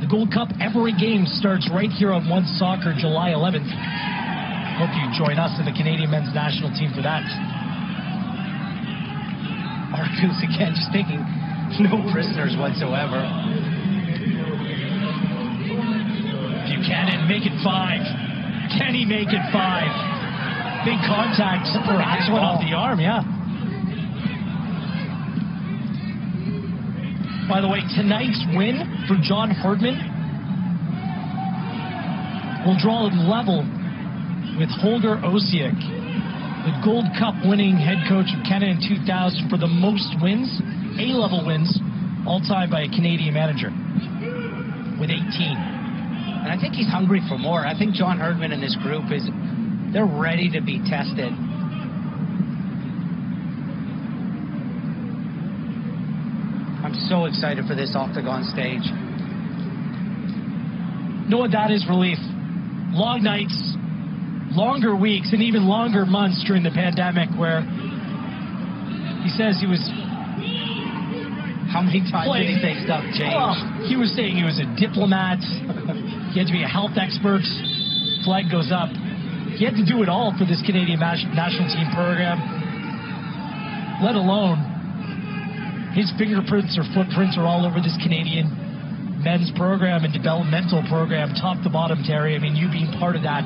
The Gold Cup, every game starts right here on One Soccer, July 11th. Hope you join us in the Canadian men's national team for that. Arcus again, just taking no prisoners whatsoever. Buchanan, make it 5. Can he make it 5? Big contact. Perhaps one off the arm, yeah. By the way, tonight's win for John Herdman will draw level with Holger Osiek, the Gold Cup winning head coach of Canada in 2000 for the most wins, A-level wins, all time by a Canadian manager with 18. And I think he's hungry for more. I think John Herdman and this group they're ready to be tested. I'm so excited for this octagon stage. Know what that is, relief? Long nights, longer weeks, and even longer months during the pandemic where he says he was... How many times did he say stuff changed? Well, he was saying he was a diplomat. He had to be a health expert. Flag goes up. He had to do it all for this Canadian national team program, let alone his fingerprints or footprints are all over this Canadian men's program and developmental program, top to bottom, Terry. I mean, you being part of that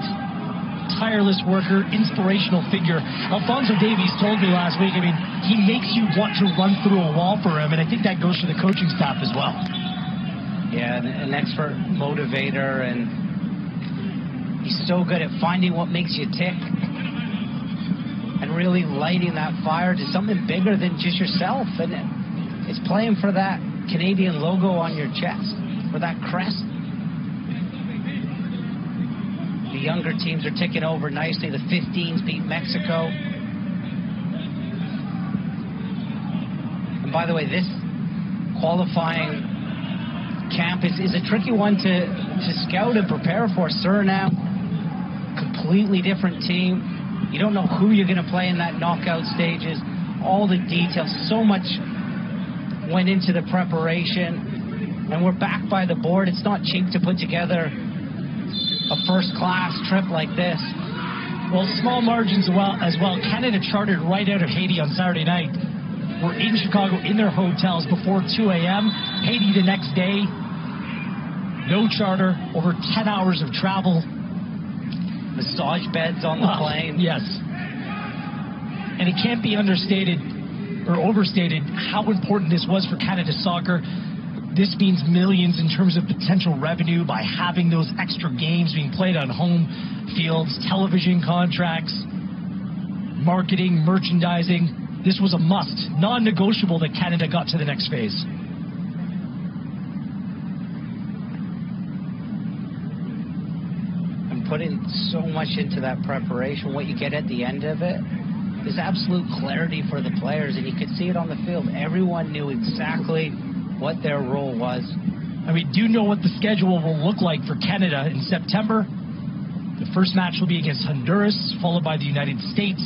tireless worker, inspirational figure. Alfonso Davies told me last week, I mean, he makes you want to run through a wall for him, and I think that goes for the coaching staff as well. Yeah, an expert motivator, and he's so good at finding what makes you tick and really lighting that fire to something bigger than just yourself. And it's playing for that Canadian logo on your chest, for that crest. The younger teams are ticking over nicely. The 15s beat Mexico. And by the way, this qualifying camp is a tricky one to scout and prepare for. Suriname, completely different team. You don't know who you're going to play in that knockout stages. All the details, so much went into the preparation, and we're back by the board. It's not cheap to put together a first-class trip like this. Well, small margins as well. Canada chartered right out of Haiti on Saturday night. We're in Chicago in their hotels before 2 a.m. Haiti the next day. No charter, over 10 hours of travel. Massage beds on the plane. Yes. And it can't be understated or overstated how important this was for Canada soccer. This means millions in terms of potential revenue by having those extra games being played on home fields, television contracts, marketing, merchandising. This was a must, non-negotiable that Canada got to the next phase. Putting so much into that preparation, what you get at the end of it is absolute clarity for the players, and you could see it on the field. Everyone knew exactly what their role was. And we do know what the schedule will look like for Canada in September. The first match will be against Honduras, followed by the United States,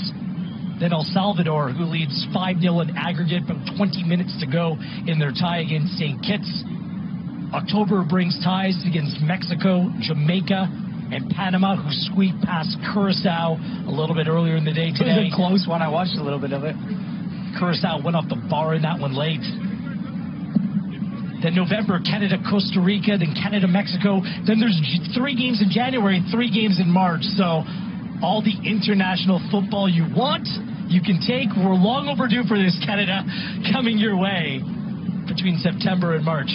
then El Salvador, who leads 5-0 in aggregate, about 20 minutes to go in their tie against St. Kitts. October brings ties against Mexico, Jamaica, and Panama, who squeaked past Curacao a little bit earlier in the day today. It was a close one. I watched a little bit of it. Curacao went off the bar in that one late. Then November, Canada, Costa Rica, then Canada, Mexico. Then there's 3 games in January, 3 games in March. So all the international football you want, you can take. We're long overdue for this, Canada, coming your way between September and March.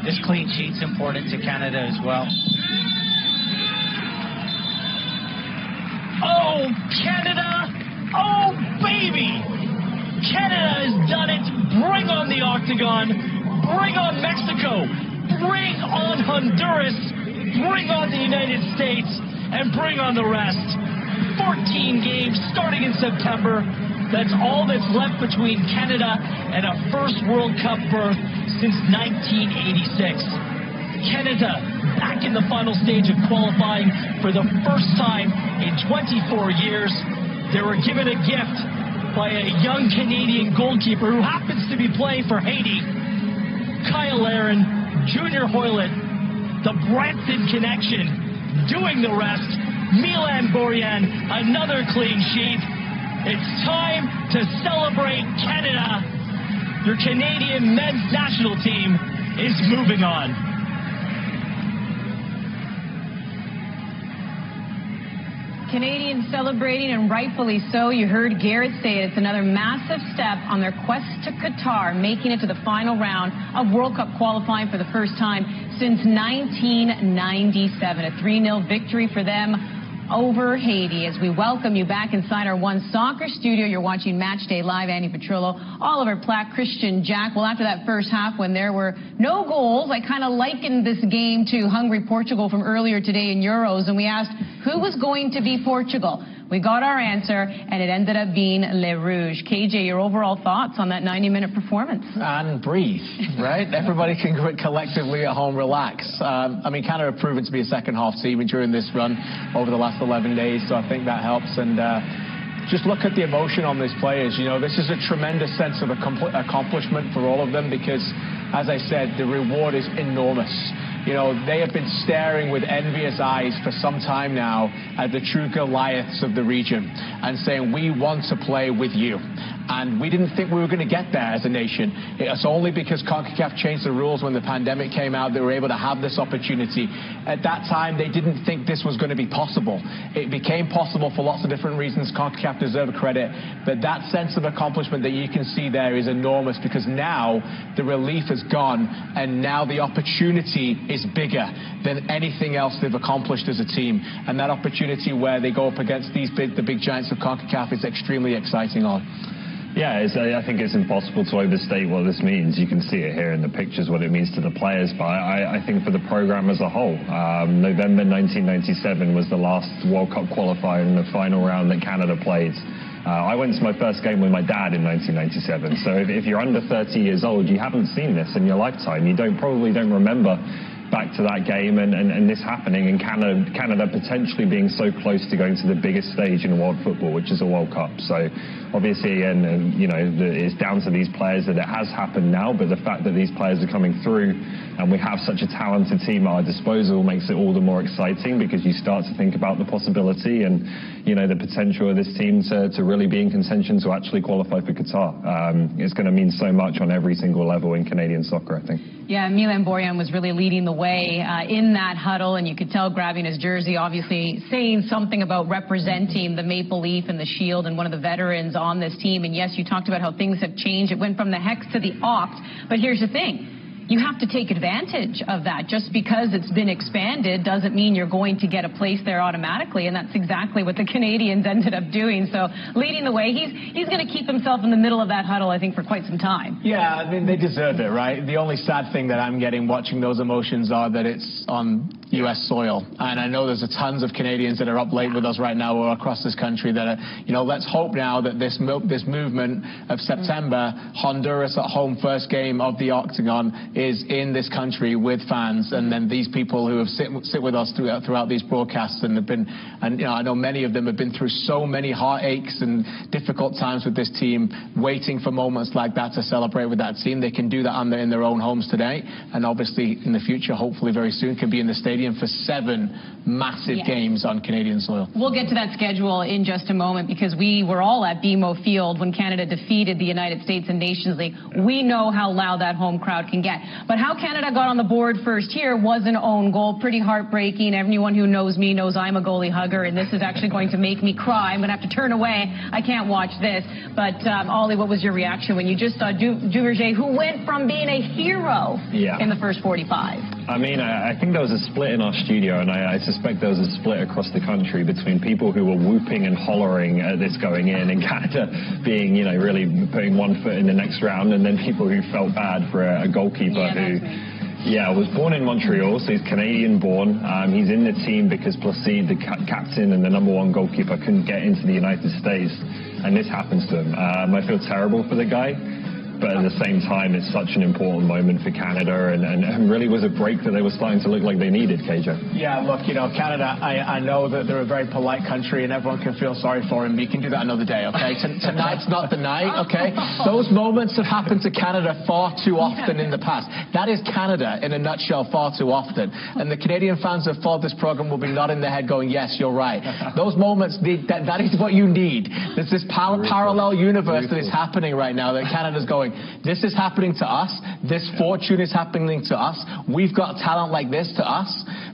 This clean sheet's important to Canada as well. Oh, Canada! Oh, baby! Canada has done it. Bring on the octagon. Bring on Mexico. Bring on Honduras. Bring on the United States. And bring on the rest. 14 games starting in September. That's all that's left between Canada and a first World Cup berth since 1986. Canada back in the final stage of qualifying for the first time in 24 years. They were given a gift by a young Canadian goalkeeper who happens to be playing for Haiti, Kyle Aaron, Junior Hoylett, the Brampton connection, doing the rest. Milan Borjan, another clean sheet. It's time to celebrate Canada. Your Canadian men's national team is moving on. Canadians celebrating, and rightfully so. You heard Garrett say it's another massive step on their quest to Qatar, making it to the final round of World Cup qualifying for the first time since 1997. A 3-0 victory for them over Haiti. As we welcome you back inside our One Soccer studio, you're watching Match Day Live. Andy Petrillo, Oliver Platt, Christian Jack. Well, after that first half when there were no goals, I kind of likened this game to Hungary Portugal from earlier today in Euros, and we asked who was going to be Portugal. We got our answer, and it ended up being Les Rouges. KJ, your overall thoughts on that 90-minute performance? And breathe, right? Everybody can collectively at home relax. I mean, Canada have proven to be a second-half team during this run over the last 11 days, so I think that helps. And just look at the emotion on these players. You know, this is a tremendous sense of accomplishment for all of them because, as I said, the reward is enormous. You know, they have been staring with envious eyes for some time now at the true Goliaths of the region and saying, we want to play with you. And we didn't think we were going to get there as a nation. It's only because CONCACAF changed the rules when the pandemic came out, they were able to have this opportunity. At that time, they didn't think this was going to be possible. It became possible for lots of different reasons. CONCACAF deserve credit. But that sense of accomplishment that you can see there is enormous, because now the relief is gone, and now the opportunity is bigger than anything else they've accomplished as a team. And that opportunity where they go up against the big giants of CONCACAF is extremely exciting. Yeah, I think it's impossible to overstate what this means. You can see it here in the pictures, what it means to the players, but I think for the program as a whole. November 1997 was the last World Cup qualifier in the final round that Canada played. I went to my first game with my dad in 1997, so if you're under 30 years old, you haven't seen this in your lifetime. You probably don't remember back to that game and this happening, and Canada potentially being so close to going to the biggest stage in world football, which is a World Cup. So obviously, and you know, it's down to these players that it has happened now, but the fact that these players are coming through and we have such a talented team at our disposal makes it all the more exciting, because you start to think about the possibility and, you know, the potential of this team to really be in contention to actually qualify for Qatar. It's going to mean so much on every single level in Canadian soccer, I think. Yeah, Milan Borjan was really leading the way in that huddle, and you could tell grabbing his jersey, obviously saying something about representing the Maple Leaf and the Shield and one of the veterans on this team. And yes, you talked about how things have changed. It went from the Hex to the Oct, but here's the thing. You have to take advantage of that. Just because it's been expanded doesn't mean you're going to get a place there automatically, and that's exactly what the Canadians ended up doing. So leading the way, he's going to keep himself in the middle of that huddle, I think, for quite some time. Yeah, I mean, they deserve it, right? The only sad thing that I'm getting watching those emotions are that it's on U.S. soil. And I know there's tons of Canadians that are up late with us right now or across this country that are, you know, let's hope now that this movement of September, Honduras at home, first game of the Octagon, is in this country with fans, and then these people who have sit with us throughout these broadcasts and have been, and you know, I know many of them have been through so many heartaches and difficult times with this team, waiting for moments like that to celebrate with that team. They can do that in their own homes today, and obviously in the future, hopefully very soon, can be in the stadium for 7 massive games on Canadian soil. We'll get to that schedule in just a moment, because we were all at BMO Field when Canada defeated the United States in Nations League. We know how loud that home crowd can get. But how Canada got on the board first here was an own goal. Pretty heartbreaking. Everyone who knows me knows I'm a goalie hugger, and this is actually going to make me cry. I'm going to have to turn away. I can't watch this. But, Ollie, what was your reaction when you just saw Duverger, who went from being a hero in the first 45? I mean, I think there was a split in our studio, and I suspect there was a split across the country between people who were whooping and hollering at this going in, and Canada being, you know, really putting one foot in the next round, and then people who felt bad for a goalkeeper who was born in Montreal, so he's Canadian-born. He's in the team because Placide, the captain and the #1 goalkeeper, couldn't get into the United States, and this happens to him. I feel terrible for the guy, but at the same time, it's such an important moment for Canada, and really was a break that they were starting to look like they needed, KJ. Yeah, look, you know, Canada, I know that they're a very polite country and everyone can feel sorry for him, but you can do that another day, okay? Tonight's not the night, okay? Those moments have happened to Canada far too often in the past. That is Canada in a nutshell far too often. And the Canadian fans who have followed this program will be nodding their head going, yes, you're right. Those moments, that is what you need. There's this parallel universe that is happening right now that Canada's going, this is happening to us. This fortune is happening to us. We've got talent like this to us.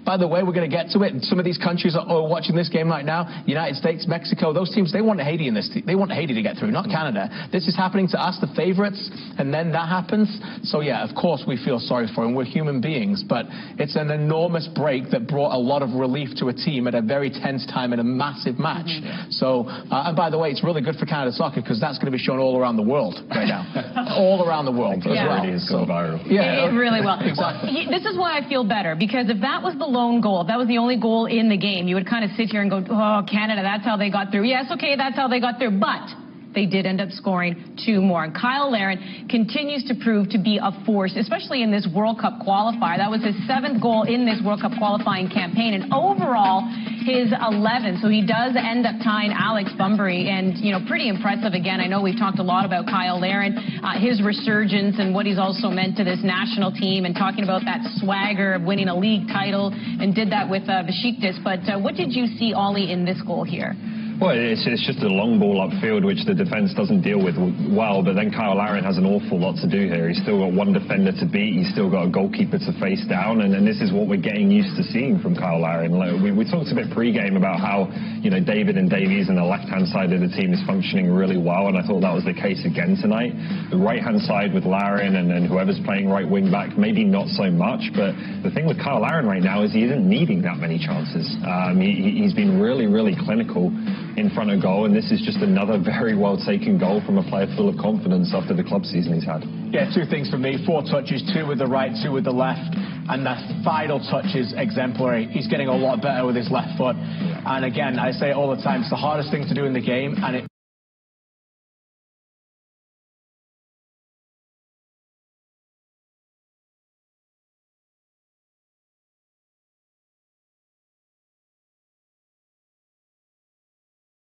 By the way, we're going to get to it. Some of these countries are watching this game right now. United States, Mexico, those teams, they want Haiti in this. They want Haiti to get through, not Canada. This is happening to us, the favorites, and then that happens. So yeah, of course we feel sorry for them. We're human beings, but it's an enormous break that brought a lot of relief to a team at a very tense time in a massive match. So, and by the way, it's really good for Canada soccer, because that's going to be shown all around the world right now. All around the world as well. It is going viral. Yeah, it really will. Exactly. Well, this is why I feel better, because if that was the lone goal, if that was the only goal in the game, you would kind of sit here and go, oh, Canada, that's how they got through. Yes, okay, that's how they got through, but they did end up scoring 2 more. And Kyle Larin continues to prove to be a force, especially in this World Cup qualifier. That was his 7th goal in this World Cup qualifying campaign, and overall his 11th. So he does end up tying Alex Bunbury, and, you know, pretty impressive again. I know we've talked a lot about Kyle Larin, his resurgence and what he's also meant to this national team, and talking about that swagger of winning a league title, and did that with Besiktas. But what did you see, Ollie, in this goal here? Well, it's just a long ball upfield, which the defence doesn't deal with well, but then Kyle Larin has an awful lot to do here. He's still got one defender to beat, he's still got a goalkeeper to face down, and this is what we're getting used to seeing from Kyle Larin. Like, we talked a bit pre-game about how, you know, David and Davies and the left-hand side of the team is functioning really well, and I thought that was the case again tonight. The right-hand side with Larin and whoever's playing right wing-back, maybe not so much, but the thing with Kyle Larin right now is he isn't needing that many chances. He's been really, really clinical in front of goal, and this is just another very well taken goal from a player full of confidence after the club season he's had. Yeah, two things for me. 4 touches, 2 with the right, 2 with the left, and that final touch is exemplary. He's getting a lot better with his left foot, and again, I say it all the time, it's the hardest thing to do in the game, and it